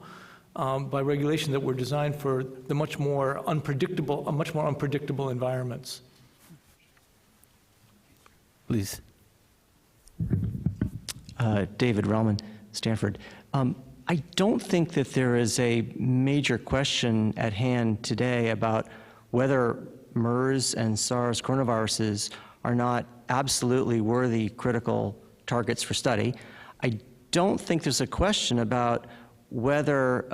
by regulation that were designed for the much more unpredictable environments. Please. David Relman, Stanford. I don't think that there is a major question at hand today about whether MERS and SARS coronaviruses are not absolutely worthy critical targets for study. I don't think there's a question about whether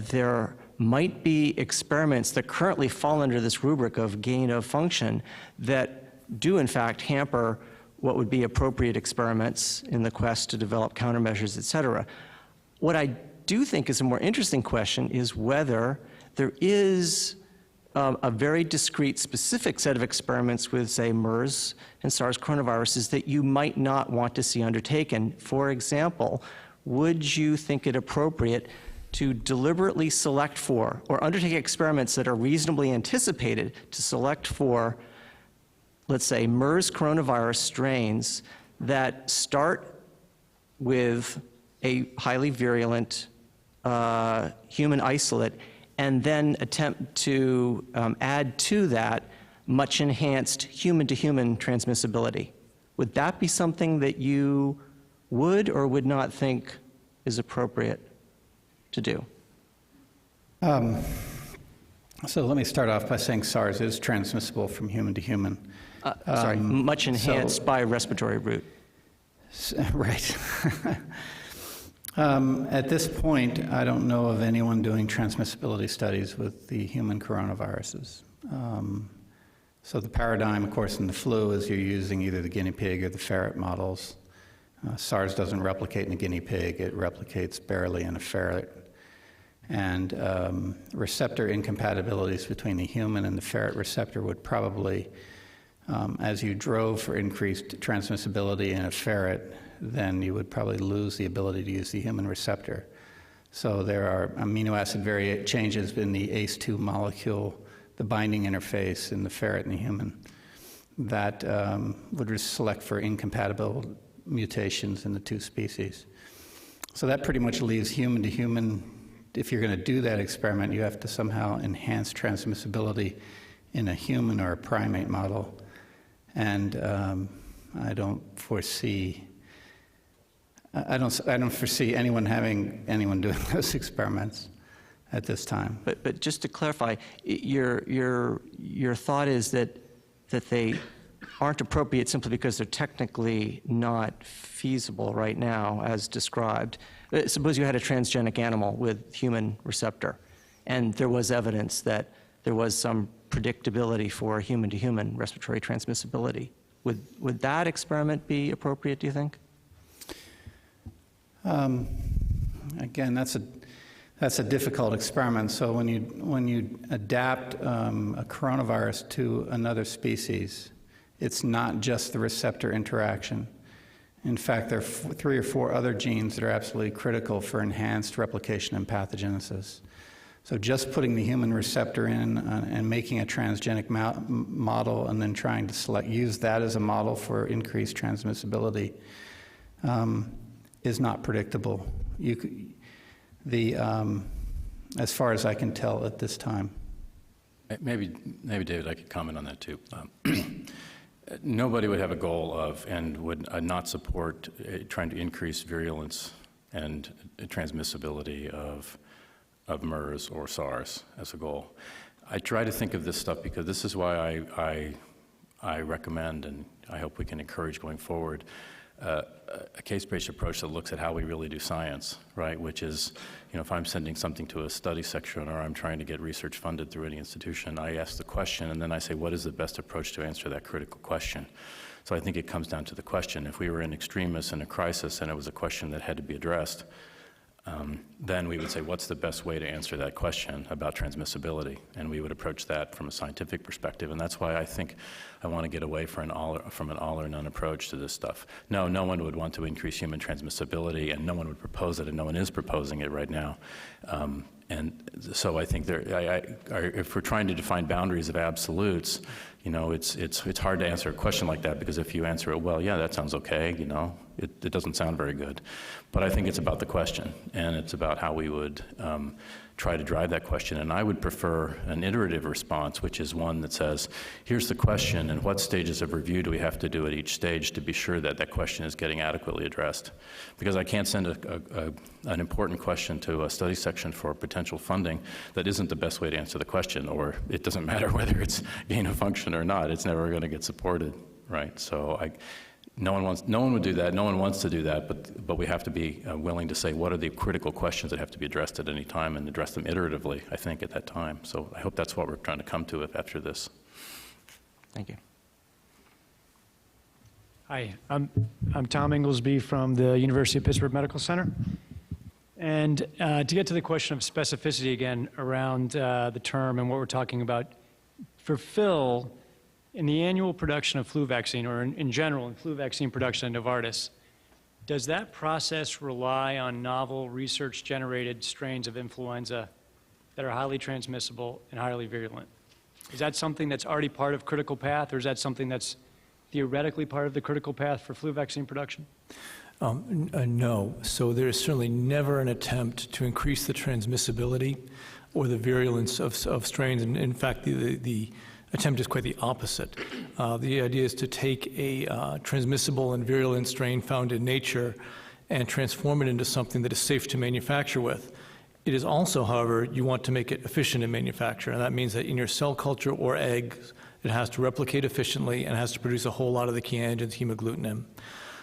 there might be experiments that currently fall under this rubric of gain of function that do in fact hamper what would be appropriate experiments in the quest to develop countermeasures, et cetera. What I do think is a more interesting question is whether there is a very discrete, specific set of experiments with, say, MERS and SARS coronaviruses that you might not want to see undertaken. For example, would you think it appropriate to deliberately select for or undertake experiments that are reasonably anticipated to select for, let's say, MERS coronavirus strains that start with a highly virulent human isolate and then attempt to add to that much enhanced human-to-human transmissibility? Would that be something that you would or would not think is appropriate to do? So let me start off by saying SARS is transmissible from human to human. Sorry, much enhanced by respiratory route. Right. At this point, I don't know of anyone doing transmissibility studies with the human coronaviruses. So the paradigm, of course, in the flu is you're using either the guinea pig or the ferret models. SARS doesn't replicate in a guinea pig, it replicates barely in a ferret. And receptor incompatibilities between the human and the ferret receptor would probably, as you drove for increased transmissibility in a ferret, then you would probably lose the ability to use the human receptor. So there are amino acid changes in the ACE2 molecule, the binding interface in the ferret and the human, that would select for incompatible mutations in the two species. So that pretty much leaves human to human. If you're going to do that experiment, you have to somehow enhance transmissibility in a human or a primate model. And I don't foresee anyone doing those experiments at this time. But just to clarify, your thought is that they aren't appropriate simply because they're technically not feasible right now, as described. Suppose you had a transgenic animal with human receptor, and there was evidence that there was some predictability for human-to-human respiratory transmissibility. Would that experiment be appropriate, do you think? Again, that's That's a difficult experiment. So when you adapt a coronavirus to another species, it's not just the receptor interaction. In fact, there are 3 or 4 other genes that are absolutely critical for enhanced replication and pathogenesis. So just putting the human receptor in and making a transgenic model and then trying to use that as a model for increased transmissibility is not predictable. As far as I can tell at this time. Maybe David, I could comment on that too. Nobody would have a goal of and would not support trying to increase virulence and transmissibility of MERS or SARS as a goal. I try to think of this stuff because this is why I recommend, and I hope we can encourage going forward, a case-based approach that looks at how we really do science, right? Which is, if I'm sending something to a study section or I'm trying to get research funded through any institution, I ask the question and then I say, what is the best approach to answer that critical question? So I think it comes down to the question. If we were in extremis in a crisis and it was a question that had to be addressed, then we would say, what's the best way to answer that question about transmissibility? And we would approach that from a scientific perspective. And that's why I think I want to get away from an all or none approach to this stuff. No one would want to increase human transmissibility, and no one would propose it, and no one is proposing it right now. And so I think if we're trying to define boundaries of absolutes, it's hard to answer a question like that, because if you answer it, well, yeah, that sounds okay, it doesn't sound very good. But I think it's about the question, and it's about how we would try to drive that question. And I would prefer an iterative response, which is one that says, here's the question, and what stages of review do we have to do at each stage to be sure that that question is getting adequately addressed? Because I can't send an important question to a study section for potential funding that isn't the best way to answer the question, or it doesn't matter whether it's gain of function or not, it's never going to get supported, right? So no one would do that. No one wants to do that, but we have to be willing to say what are the critical questions that have to be addressed at any time and address them iteratively, I think, at that time. So I hope that's what we're trying to come to after this. Thank you. Hi, I'm Tom Inglesby from the University of Pittsburgh Medical Center. And to get to the question of specificity again around the term and what we're talking about, for Phil, in the annual production of flu vaccine, or in general in flu vaccine production at Novartis, does that process rely on novel research-generated strains of influenza that are highly transmissible and highly virulent? Is that something that's already part of critical path, or is that something that's theoretically part of the critical path for flu vaccine production? No. So there is certainly never an attempt to increase the transmissibility or the virulence of strains. And in fact, the attempt is quite the opposite. The idea is to take a transmissible and virulent strain found in nature and transform it into something that is safe to manufacture with. It is also, however, you want to make it efficient in manufacture, and that means that in your cell culture or eggs, it has to replicate efficiently and has to produce a whole lot of the key antigens, hemagglutinin.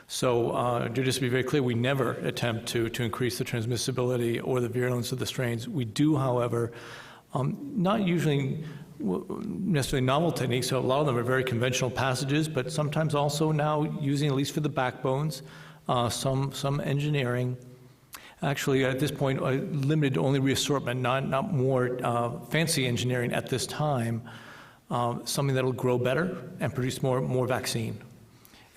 So just to be very clear, we never attempt to increase the transmissibility or the virulence of the strains. We do, however, not usually necessarily novel techniques, so a lot of them are very conventional passages, but sometimes also now using, at least for the backbones, some engineering. Actually, at this point, limited to only reassortment, not more fancy engineering at this time, something that'll grow better and produce more vaccine.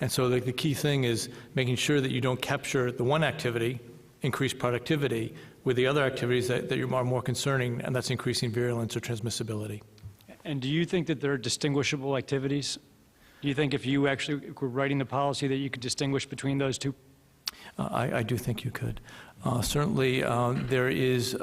And so the key thing is making sure that you don't capture the one activity, increase productivity, with the other activities that are more concerning, and that's increasing virulence or transmissibility. And do you think that there are distinguishable activities? Do you think if you actually were writing the policy that you could distinguish between those two? I do think you could. Certainly, there is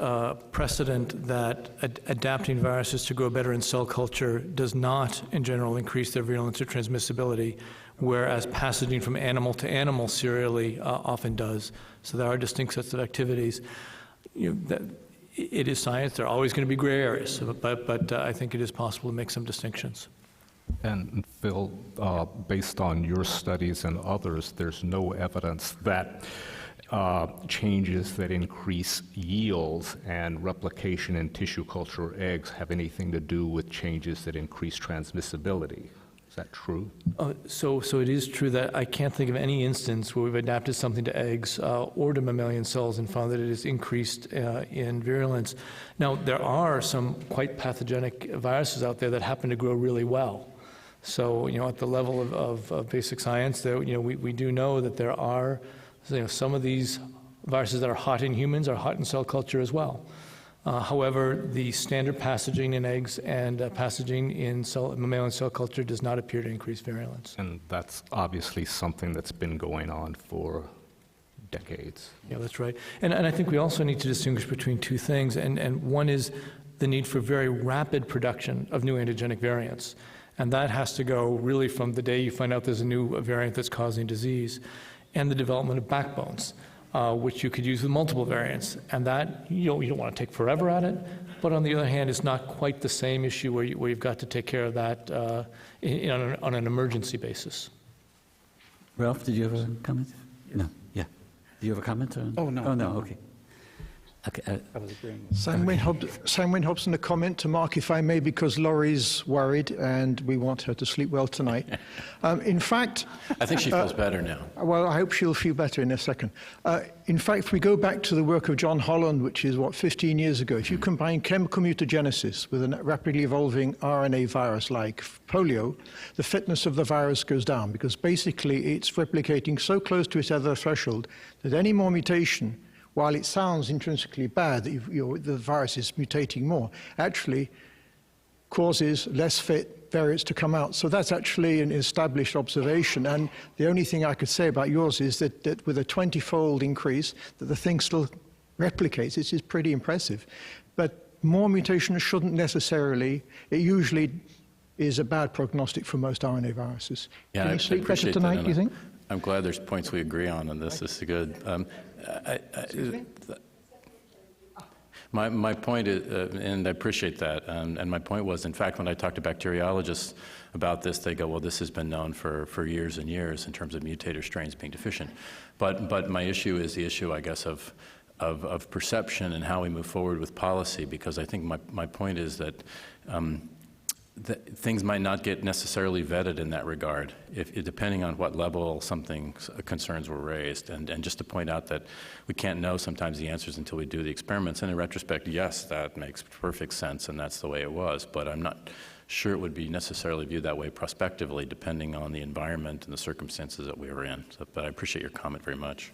precedent that adapting viruses to grow better in cell culture does not, in general, increase their virulence or transmissibility, whereas passaging from animal to animal serially often does. So there are distinct sets of activities. It is science. There are always going to be gray areas, but I think it is possible to make some distinctions. And Phil, based on your studies and others, there's no evidence that changes that increase yields and replication in tissue culture eggs have anything to do with changes that increase transmissibility. Is that true? So it is true that I can't think of any instance where we've adapted something to eggs or to mammalian cells and found that it is increased in virulence. Now, there are some quite pathogenic viruses out there that happen to grow really well. So, at the level of basic science, there, we do know that there are, some of these viruses that are hot in humans are hot in cell culture as well. However, the standard passaging in eggs and passaging in mammalian cell culture does not appear to increase virulence. And that's obviously something that's been going on for decades. Yeah, that's right. And I think we also need to distinguish between two things, and one is the need for very rapid production of new antigenic variants. And that has to go really from the day you find out there's a new variant that's causing disease, and the development of backbones, which you could use with multiple variants. And that, you don't want to take forever at it, but on the other hand, it's not quite the same issue where you've got to take care of that on an emergency basis. Ralph, did you have a comment? No, yeah. Do you have a comment? Oh, no. Oh, no, okay. Okay, I was agreeing. Sam Wayne Hobson, a comment to Mark, if I may, because Laurie's worried and we want her to sleep well tonight. In fact... I think she feels better now. Well, I hope she'll feel better in a second. In fact, we go back to the work of John Holland, which is, 15 years ago. If you combine chemical mutagenesis with a rapidly evolving RNA virus like polio, the fitness of the virus goes down because basically it's replicating so close to its other threshold that any more mutation, while it sounds intrinsically bad that the virus is mutating more, actually causes less fit variants to come out. So that's actually an established observation. And the only thing I could say about yours is that with a 20-fold increase, that the thing still replicates. It is pretty impressive. But more mutations shouldn't necessarily, it usually is a bad prognostic for most RNA viruses. Yeah, Can you sleep better tonight, do you think? I'm glad there's points we agree on this. This is good. My point is, and I appreciate that, and my point was, in fact, when I talk to bacteriologists about this, they go, well, this has been known for years and years in terms of mutator strains being deficient. But my issue is the issue, I guess, of perception and how we move forward with policy, because I think my point is that things might not get necessarily vetted in that regard, depending on what level concerns were raised. And just to point out that we can't know sometimes the answers until we do the experiments. And in retrospect, yes, that makes perfect sense, and that's the way it was. But I'm not sure it would be necessarily viewed that way prospectively, depending on the environment and the circumstances that we were in. But I appreciate your comment very much.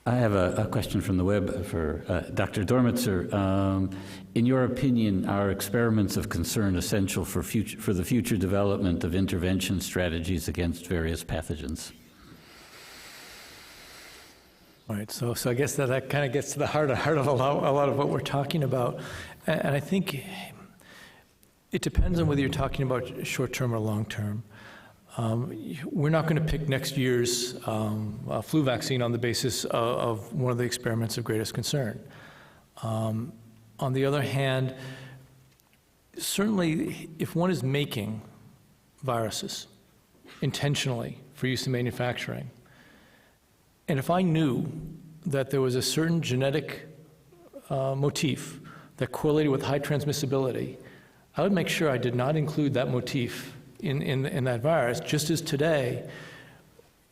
I have a question from the web for Dr. Dormitzer. In your opinion, are experiments of concern essential for the future development of intervention strategies against various pathogens? All right, so I guess that kind of gets to the heart of a lot of what we're talking about. And I think it depends on whether you're talking about short-term or long-term. We're not going to pick next year's flu vaccine on the basis of one of the experiments of greatest concern. On the other hand, certainly if one is making viruses intentionally for use in manufacturing, and if I knew that there was a certain genetic motif that correlated with high transmissibility, I would make sure I did not include that motif in that virus, just as today,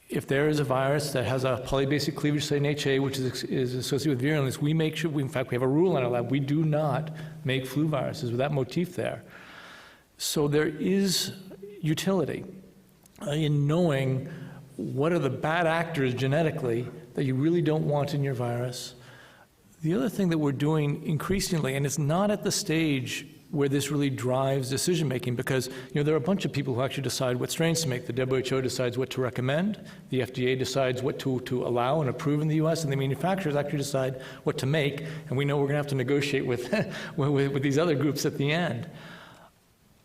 if there is a virus that has a polybasic cleavage site in HA, which is associated with virulence, we make sure, in fact, we have a rule in our lab, we do not make flu viruses with that motif there. So there is utility in knowing what are the bad actors genetically that you really don't want in your virus. The other thing that we're doing increasingly, and it's not at the stage where this really drives decision-making, because there are a bunch of people who actually decide what strains to make. The WHO decides what to recommend, the FDA decides what to allow and approve in the US, and the manufacturers actually decide what to make, and we know we're going to have to negotiate with, with these other groups at the end.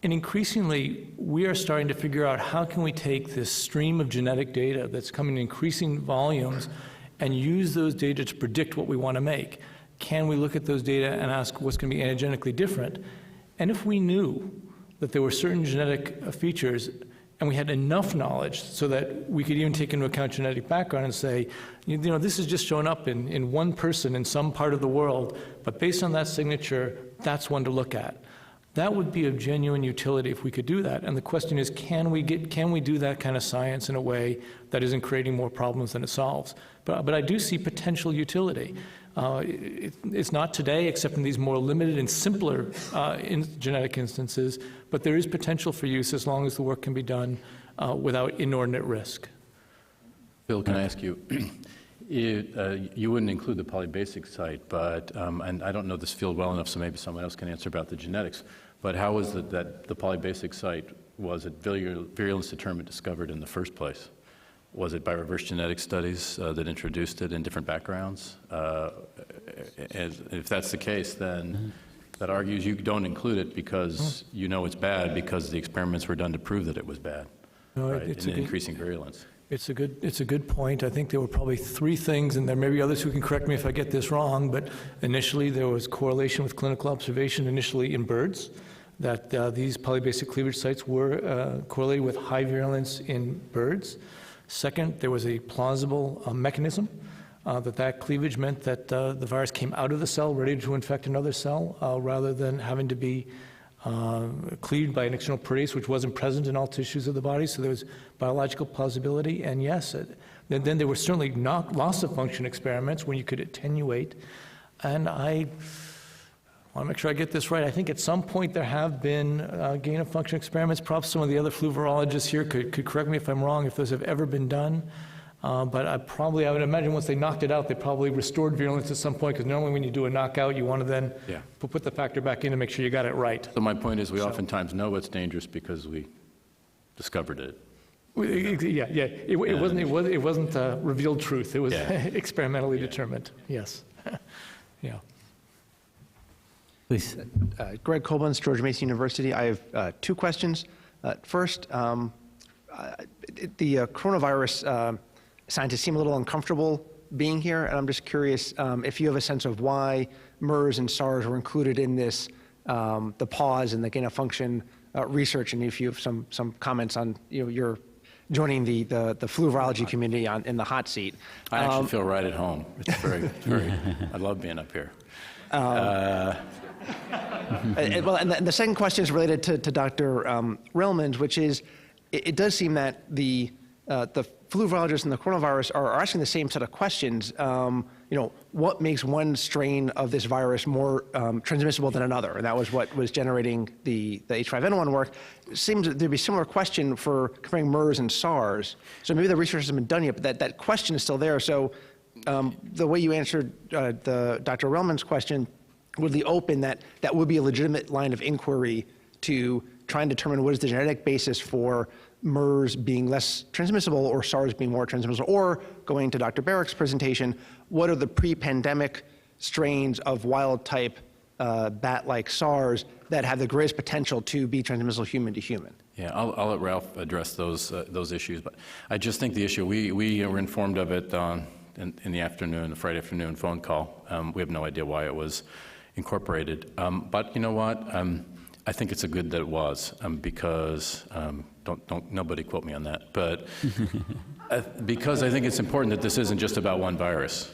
And increasingly, we are starting to figure out how can we take this stream of genetic data that's coming in increasing volumes and use those data to predict what we want to make. Can we look at those data and ask what's going to be antigenically different? And if we knew that there were certain genetic features and we had enough knowledge so that we could even take into account genetic background and say, this is just showing up in one person in some part of the world, but based on that signature, that's one to look at. That would be of genuine utility if we could do that. And the question is, can we do that kind of science in a way that isn't creating more problems than it solves? But I do see potential utility. It's not today, except in these more limited and simpler genetic instances, but there is potential for use as long as the work can be done without inordinate risk. Bill, can I ask you, you wouldn't include the polybasic site, but, and I don't know this field well enough, so maybe someone else can answer about the genetics, but how was it that the polybasic site, was it virulence determinant discovered in the first place? Was it by reverse genetic studies that introduced it in different backgrounds? If that's the case, then that argues you don't include it because you know it's bad because the experiments were done to prove that it was bad, right, in increasing virulence. It's a good point. I think there were probably three things, and there may be others who can correct me if I get this wrong, but initially there was correlation with clinical observation initially in birds, that these polybasic cleavage sites were correlated with high virulence in birds. Second, there was a plausible mechanism that cleavage meant that the virus came out of the cell ready to infect another cell rather than having to be cleaved by an external protease, which wasn't present in all tissues of the body, so there was biological plausibility. And yes, then there were certainly not loss of function experiments when you could attenuate. And I want to make sure I get this right. I think at some point there have been gain of function experiments. Perhaps some of the other flu virologists here could correct me if I'm wrong, if those have ever been done. But I would imagine once they knocked it out, they probably restored virulence at some point, because normally when you do a knockout, you want to then put the factor back in to make sure you got it right. So my point is we oftentimes know it's dangerous because we discovered it. It wasn't revealed truth. It was experimentally determined. Yes. Yeah. Please. Greg Colbans, George Mason University. I have two questions. First, the coronavirus scientists seem a little uncomfortable being here, and I'm just curious if you have a sense of why MERS and SARS were included in this, the pause and the gain of function research, and if you have some comments on your joining the flu virology community in the hot seat. I actually feel right at home. It's very, I love being up here. Well, and the second question is related to Dr. Relman's, which is, it does seem that the flu virologists and the coronavirus are asking the same set of questions. What makes one strain of this virus more transmissible than another? And that was what was generating the H5N1 work. It seems that there'd be a similar question for comparing MERS and SARS. So maybe the research hasn't been done yet, but that question is still there. So the way you answered Dr. Relman's question would be open that would be a legitimate line of inquiry to try and determine what is the genetic basis for MERS being less transmissible or SARS being more transmissible, or going to Dr. Baric's presentation, what are the pre-pandemic strains of wild-type bat-like SARS that have the greatest potential to be transmissible human to human? Yeah, I'll let Ralph address those issues, but I just think the issue, we were informed of it in the afternoon, the Friday afternoon phone call. We have no idea why it was incorporated, but you know what? I think it's a good that it was, because, don't nobody quote me on that, but because I think it's important that this isn't just about one virus,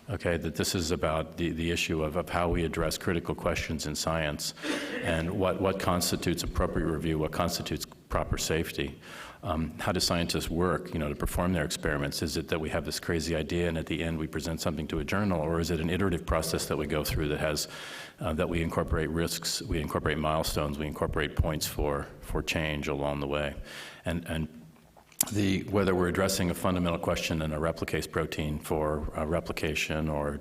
okay, that this is about the issue of how we address critical questions in science and what constitutes appropriate review, what constitutes proper safety. How do scientists work, to perform their experiments? Is it that we have this crazy idea and at the end we present something to a journal, or is it an iterative process that we go through that has, that we incorporate risks, we incorporate milestones, we incorporate points for change along the way? And whether we're addressing a fundamental question in a replicase protein for replication or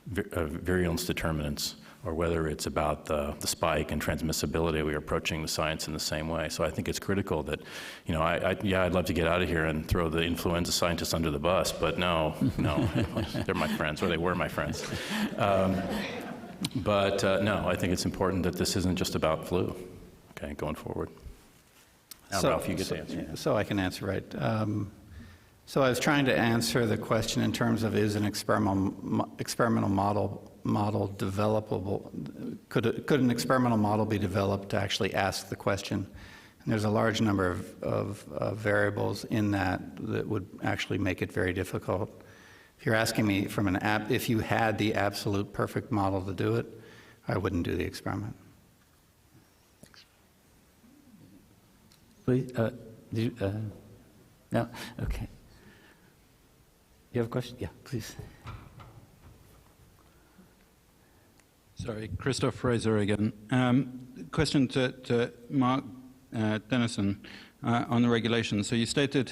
virulence determinants, or whether it's about the spike and transmissibility, we are approaching the science in the same way. So I think it's critical that, I'd love to get out of here and throw the influenza scientists under the bus, but no, they're my friends, or they were my friends. No, I think it's important that this isn't just about flu, okay, going forward. Now, Ralph, you get to answer. Yeah, so I can answer, right. So I was trying to answer the question in terms of, is an experimental model developable? Could an experimental model be developed to actually ask the question? And there's a large number of variables in that would actually make it very difficult. If you're asking me from if you had the absolute perfect model to do it, I wouldn't do the experiment. Please, no, okay. You have a question? Yeah, please. Sorry, Christoph Fraser again. Question to Mark Denison on the regulations. So you stated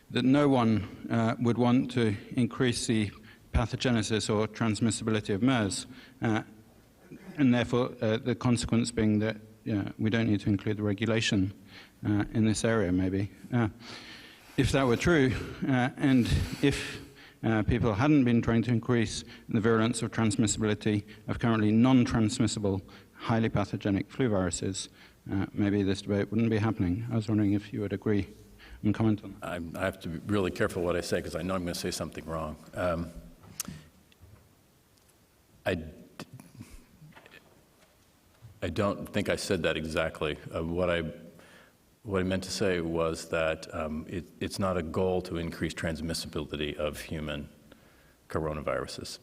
that no one would want to increase the pathogenesis or transmissibility of MERS, and therefore the consequence being that we don't need to include the regulation in this area, maybe. If that were true, and if people hadn't been trying to increase the virulence of transmissibility of currently non-transmissible, highly pathogenic flu viruses, maybe this debate wouldn't be happening. I was wondering if you would agree and comment on that. I have to be really careful what I say because I know I'm going to say something wrong. I don't think I said that exactly. What I meant to say was that it's not a goal to increase transmissibility of human coronaviruses.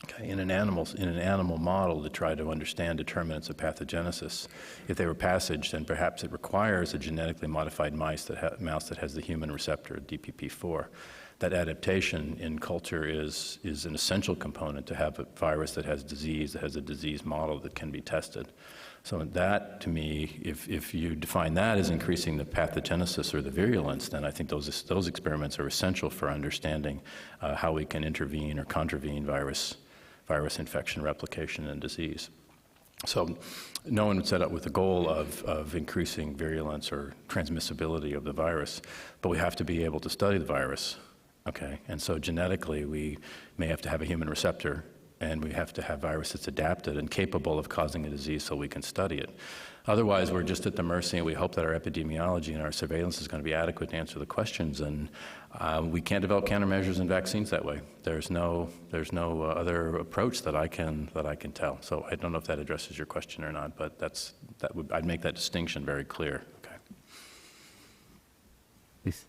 Okay. In an animal model to try to understand determinants of pathogenesis, if they were passaged, then perhaps it requires a genetically modified mouse that has the human receptor, DPP4. That adaptation in culture is an essential component to have a virus that has disease, that has a disease model that can be tested. So that, to me, if you define that as increasing the pathogenesis or the virulence, then I think those experiments are essential for understanding how we can intervene or contravene virus infection, replication, and disease. So no one would set up with the goal of increasing virulence or transmissibility of the virus, but we have to be able to study the virus. Okay, and so genetically we may have to have a human receptor, and we have to have virus that's adapted and capable of causing a disease so we can study it. Otherwise, we're just at the mercy, and we hope that our epidemiology and our surveillance is going to be adequate to answer the questions, and we can't develop countermeasures and vaccines that way. There's no other approach that I can tell. So I don't know if that addresses your question or not, but I'd make that distinction very clear. Okay. Please.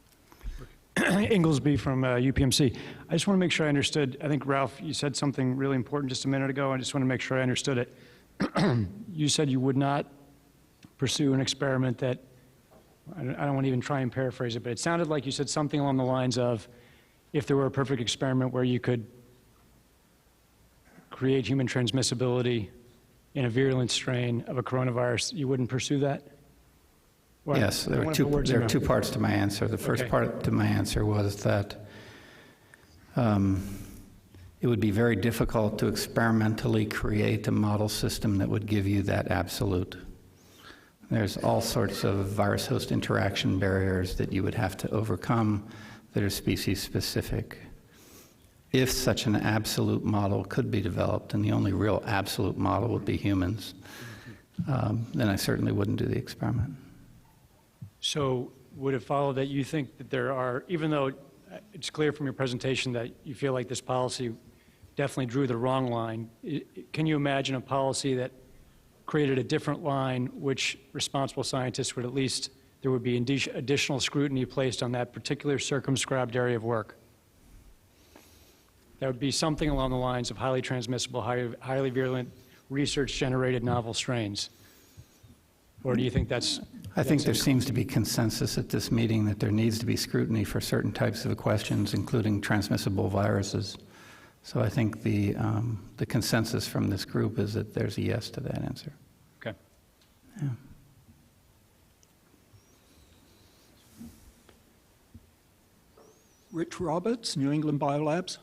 Inglesby from UPMC. I just want to make sure I understood. I think, Ralph, you said something really important just a minute ago. I just want to make sure I understood it. You said you would not pursue an experiment that, I don't want to even try and paraphrase it, but it sounded like you said something along the lines of, if there were a perfect experiment where you could create human transmissibility in a virulent strain of a coronavirus, you wouldn't pursue that? Yes, there are two parts to my answer. The first part to my answer was that it would be very difficult to experimentally create a model system that would give you that absolute. There's all sorts of virus-host interaction barriers that you would have to overcome that are species-specific. If such an absolute model could be developed, and the only real absolute model would be humans, then I certainly wouldn't do the experiment. So would it follow that you think that there are, even though it's clear from your presentation that you feel like this policy definitely drew the wrong line, can you imagine a policy that created a different line which responsible scientists would at least, there would be additional scrutiny placed on that particular circumscribed area of work? That would be something along the lines of highly transmissible, highly virulent, research-generated novel strains. Or do you think that's... I think there seems to be consensus at this meeting that there needs to be scrutiny for certain types of questions, including transmissible viruses. So I think the consensus from this group is that there's a yes to that answer. Okay. Yeah. Rich Roberts, New England Biolabs.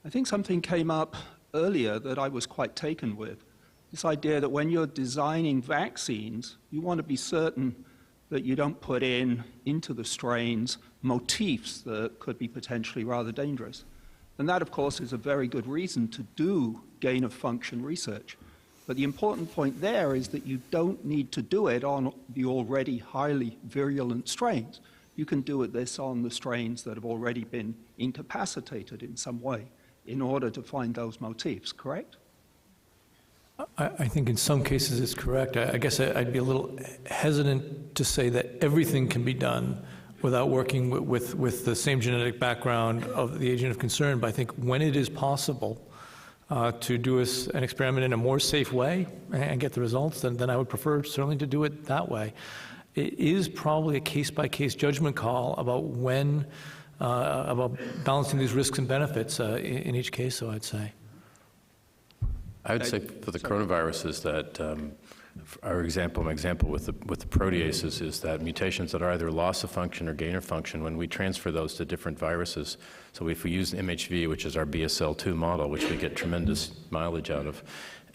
I think something came up earlier that I was quite taken with. This idea that when you're designing vaccines, you want to be certain that you don't put into the strains motifs that could be potentially rather dangerous. And that, of course, is a very good reason to do gain-of-function research. But the important point there is that you don't need to do it on the already highly virulent strains. You can do this on the strains that have already been incapacitated in some way in order to find those motifs, correct? I think in some cases it's correct. I guess I'd be a little hesitant to say that everything can be done without working with the same genetic background of the agent of concern. But I think when it is possible to do an experiment in a more safe way and get the results, then I would prefer certainly to do it that way. It is probably a case-by-case judgment call about when, about balancing these risks and benefits in each case, so I'd say. I would say for the coronaviruses that my example with the proteases is that mutations that are either loss of function or gain of function, when we transfer those to different viruses, so if we use MHV, which is our BSL-2 model, which we get tremendous mileage out of,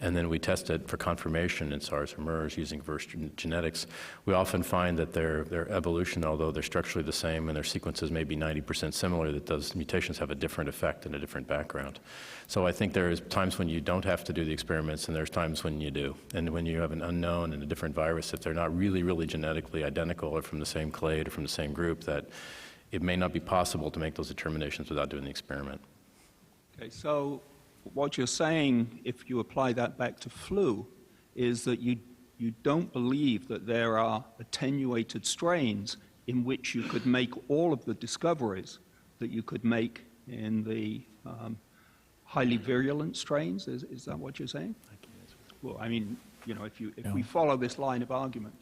and then we test it for confirmation in SARS or MERS using reverse genetics, we often find that their evolution, although they're structurally the same and their sequences may be 90% similar, that those mutations have a different effect and a different background. So I think there's times when you don't have to do the experiments and there's times when you do. And when you have an unknown and a different virus, if they're not really, really genetically identical or from the same clade or from the same group, that it may not be possible to make those determinations without doing the experiment. Okay, so what you're saying, if you apply that back to flu, is that you don't believe that there are attenuated strains in which you could make all of the discoveries that you could make in the highly virulent strains. Is that what you're saying? Well, I mean, you know, if we follow this line of argument.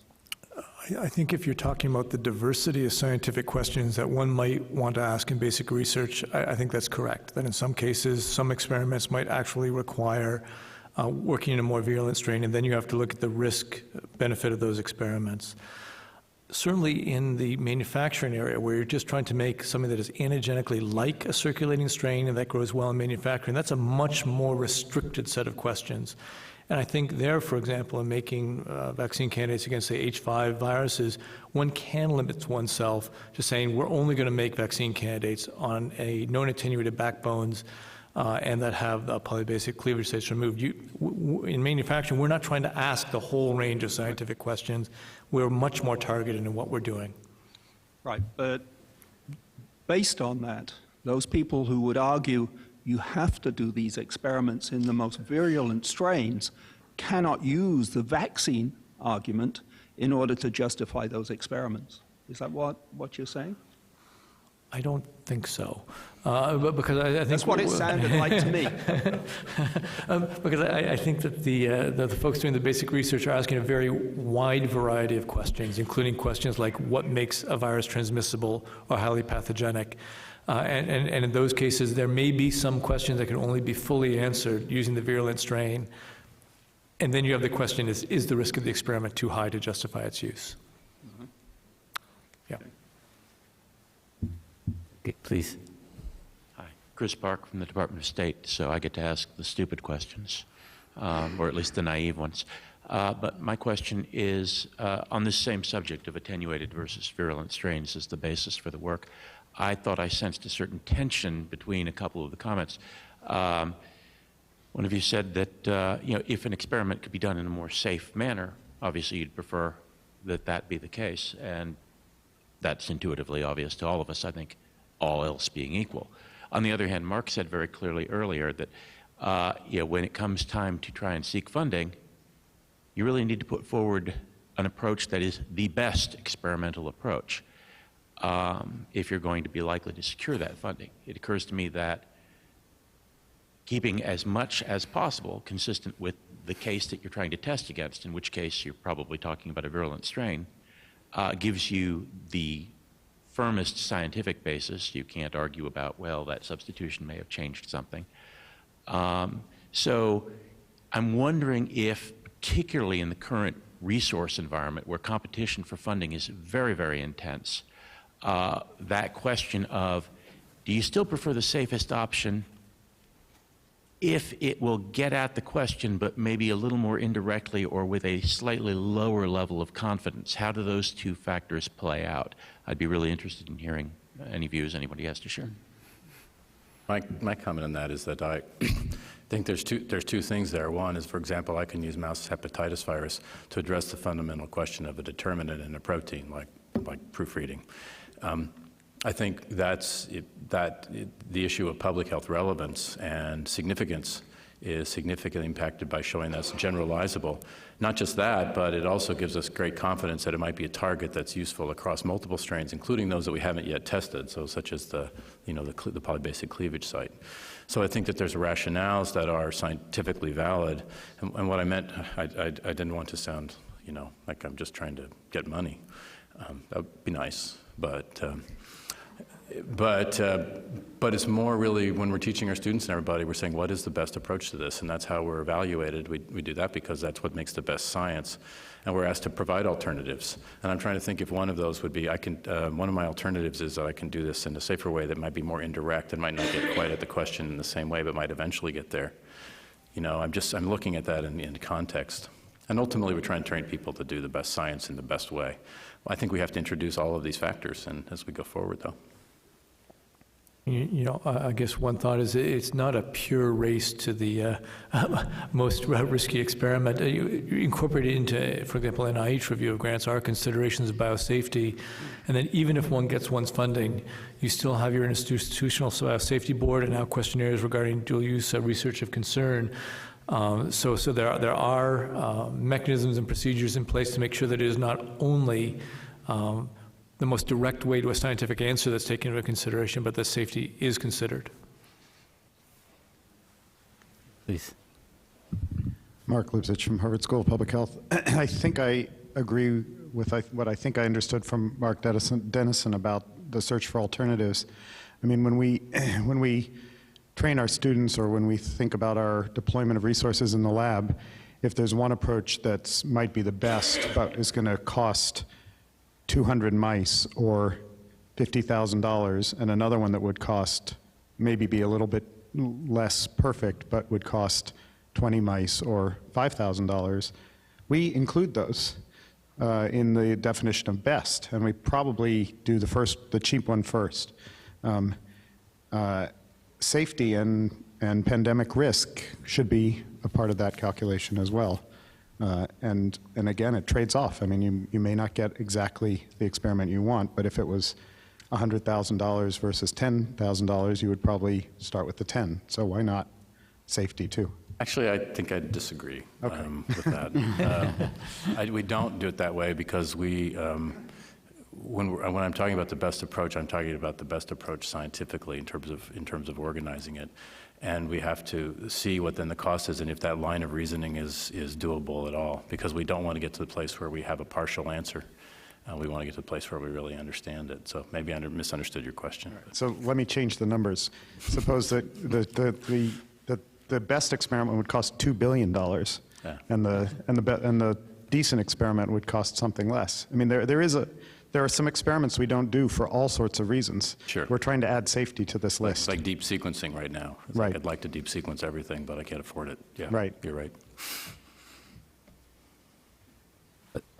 I think if you're talking about the diversity of scientific questions that one might want to ask in basic research, I think that's correct. That in some cases, some experiments might actually require working in a more virulent strain, and then you have to look at the risk-benefit of those experiments. Certainly in the manufacturing area, where you're just trying to make something that is antigenically like a circulating strain and that grows well in manufacturing, that's a much more restricted set of questions. And I think there, for example, in making vaccine candidates against, say, H5 viruses, one can limit oneself to saying we're only going to make vaccine candidates on a known attenuated backbones and that have polybasic cleavage sites removed. In manufacturing, we're not trying to ask the whole range of scientific questions. We're much more targeted in what we're doing. Right, but based on that, those people who would argue you have to do these experiments in the most virulent strains cannot use the vaccine argument in order to justify those experiments. Is that what you're saying? I don't think so. But because I think that's what it sounded like to me. Because I think that the folks doing the basic research are asking a very wide variety of questions, including questions like what makes a virus transmissible or highly pathogenic. And in those cases, there may be some questions that can only be fully answered using the virulent strain. And then you have the question, is the risk of the experiment too high to justify its use? Mm-hmm. Yeah. Okay, please. Hi, Chris Park from the Department of State, so I get to ask the stupid questions, or at least the naive ones. But my question is on this same subject of attenuated versus virulent strains as the basis for the work. I thought I sensed a certain tension between a couple of the comments. One of you said that if an experiment could be done in a more safe manner, obviously you'd prefer that be the case, and that's intuitively obvious to all of us, I think, all else being equal. On the other hand, Mark said very clearly earlier that when it comes time to try and seek funding, you really need to put forward an approach that is the best experimental approach if you're going to be likely to secure that funding. It occurs to me that keeping as much as possible consistent with the case that you're trying to test against, in which case you're probably talking about a virulent strain, gives you the firmest scientific basis. You can't argue about, well, that substitution may have changed something. So I'm wondering if, particularly in the current resource environment where competition for funding is very, very intense, that question of, do you still prefer the safest option if it will get at the question but maybe a little more indirectly or with a slightly lower level of confidence? How do those two factors play out? I'd be really interested in hearing any views anybody has to share. My comment on that is that I think there's two things there. One is, for example, I can use mouse hepatitis virus to address the fundamental question of a determinant in a protein, like proofreading. I think the issue of public health relevance and significance is significantly impacted by showing that's generalizable. Not just that, but it also gives us great confidence that it might be a target that's useful across multiple strains, including those that we haven't yet tested, so such as the polybasic cleavage site. So I think that there's rationales that are scientifically valid, and what I meant, I didn't want to sound you know, like I'm just trying to get money. That would be nice, but it's more really when we're teaching our students and everybody, we're saying, what is the best approach to this? And that's how we're evaluated. We do that because that's what makes the best science. And we're asked to provide alternatives. And I'm trying to think if one of those would be, one of my alternatives is that I can do this in a safer way that might be more indirect and might not get quite at the question in the same way, but might eventually get there. You know, I'm looking at that in context. And ultimately, we're trying to train people to do the best science in the best way. I think we have to introduce all of these factors as we go forward, though. You know, I guess one thought is it's not a pure race to the most risky experiment. You incorporate it into, for example, NIH review of grants are considerations of biosafety. And then even if one gets one's funding, you still have your institutional biosafety board and now questionnaires regarding dual-use research of concern. So there are mechanisms and procedures in place to make sure that it is not only the most direct way to a scientific answer that's taken into consideration, but that safety is considered. Please. Mark Lipsitch from Harvard School of Public Health. I think I agree with what I think I understood from Mark Denison about the search for alternatives. I mean, when we train our students or when we think about our deployment of resources in the lab, if there's one approach that might be the best but is going to cost 200 mice or $50,000, and another one that would cost maybe be a little bit less perfect but would cost 20 mice or $5,000, we include those in the definition of best, and we probably do the cheap one first. Safety and pandemic risk should be a part of that calculation as well. And again, it trades off. I mean, you may not get exactly the experiment you want, but if it was $100,000 versus $10,000, you would probably start with the 10. So why not safety too? Actually, I think I disagree with that. We don't do it that way because when I'm talking about the best approach, I'm talking about the best approach scientifically in terms of organizing it. And we have to see what then the cost is and if that line of reasoning is doable at all, because we don't want to get to the place where we have a partial answer. We want to get to the place where we really understand it. So maybe I misunderstood your question. Right. So let me change the numbers. Suppose that the best experiment would cost $2 billion, yeah. and the decent experiment would cost something less. I mean, there are some experiments we don't do for all sorts of reasons. Sure. We're trying to add safety to this list. It's like deep sequencing right now. It's right. Like I'd like to deep sequence everything, but I can't afford it. Yeah, right. You're right.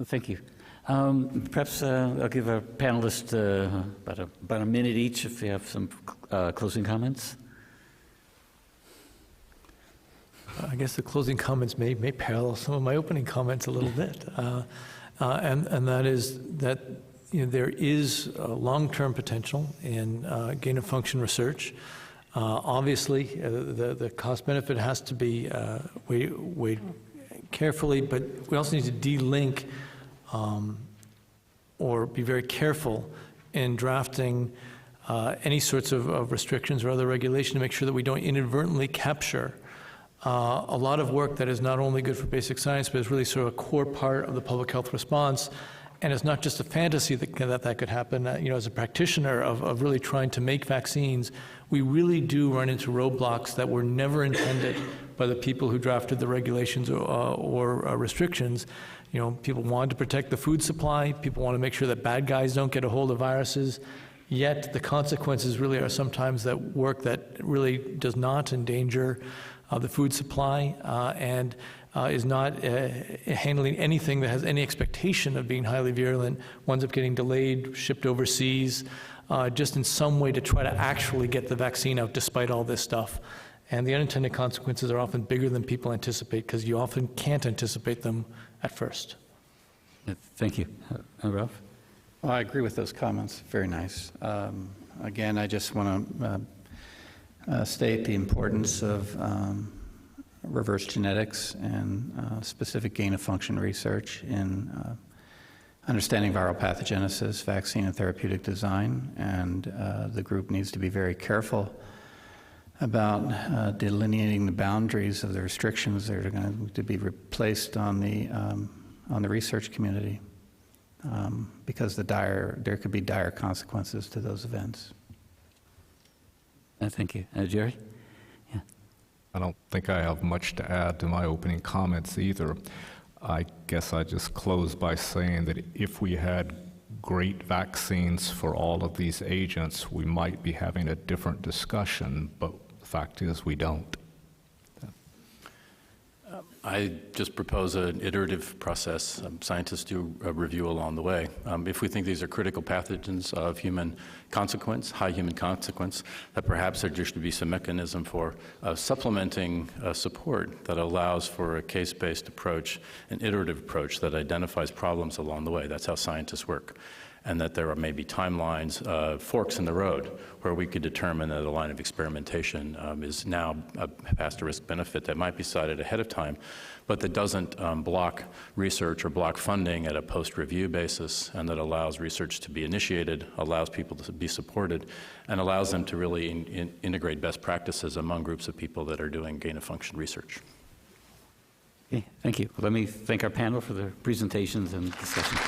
Thank you. Perhaps I'll give our panelists about a minute each if you have some closing comments. I guess the closing comments may parallel some of my opening comments a little bit. And that is that there is long-term potential in gain-of-function research. Obviously, the cost-benefit has to be weighed carefully, but we also need to de-link or be very careful in drafting any sorts of restrictions or other regulation to make sure that we don't inadvertently capture a lot of work that is not only good for basic science, but is really sort of a core part of the public health response. And it's not just a fantasy that could happen. As a practitioner of really trying to make vaccines, we really do run into roadblocks that were never intended by the people who drafted the regulations or restrictions. People wanted to protect the food supply. People want to make sure that bad guys don't get a hold of viruses. Yet the consequences really are sometimes that work that really does not endanger the food supply and is not handling anything that has any expectation of being highly virulent, winds up getting delayed, shipped overseas, just in some way to try to actually get the vaccine out despite all this stuff. And the unintended consequences are often bigger than people anticipate because you often can't anticipate them at first. Thank you. Ralph? Well, I agree with those comments. Very nice. Again, I just want to state the importance of reverse genetics and specific gain-of-function research in understanding viral pathogenesis, vaccine and therapeutic design, and the group needs to be very careful about delineating the boundaries of the restrictions that are going to be placed on the on the research community because there could be dire consequences to those events. Thank you. Jerry? Yeah. I don't think I have much to add to my opening comments either. I guess I just close by saying that if we had great vaccines for all of these agents, we might be having a different discussion, but the fact is we don't. I just propose an iterative process. Scientists do a review along the way. If we think these are critical pathogens of human consequence, high human consequence, that perhaps there should be some mechanism for supplementing support that allows for a case-based approach, an iterative approach that identifies problems along the way. That's how scientists work. And that there are maybe timelines, forks in the road, where we could determine that a line of experimentation is now past a risk-benefit that might be cited ahead of time, but that doesn't block research or block funding at a post-review basis, and that allows research to be initiated, allows people to be supported, and allows them to really integrate best practices among groups of people that are doing gain-of-function research. Okay, thank you. Let me thank our panel for their presentations and discussion.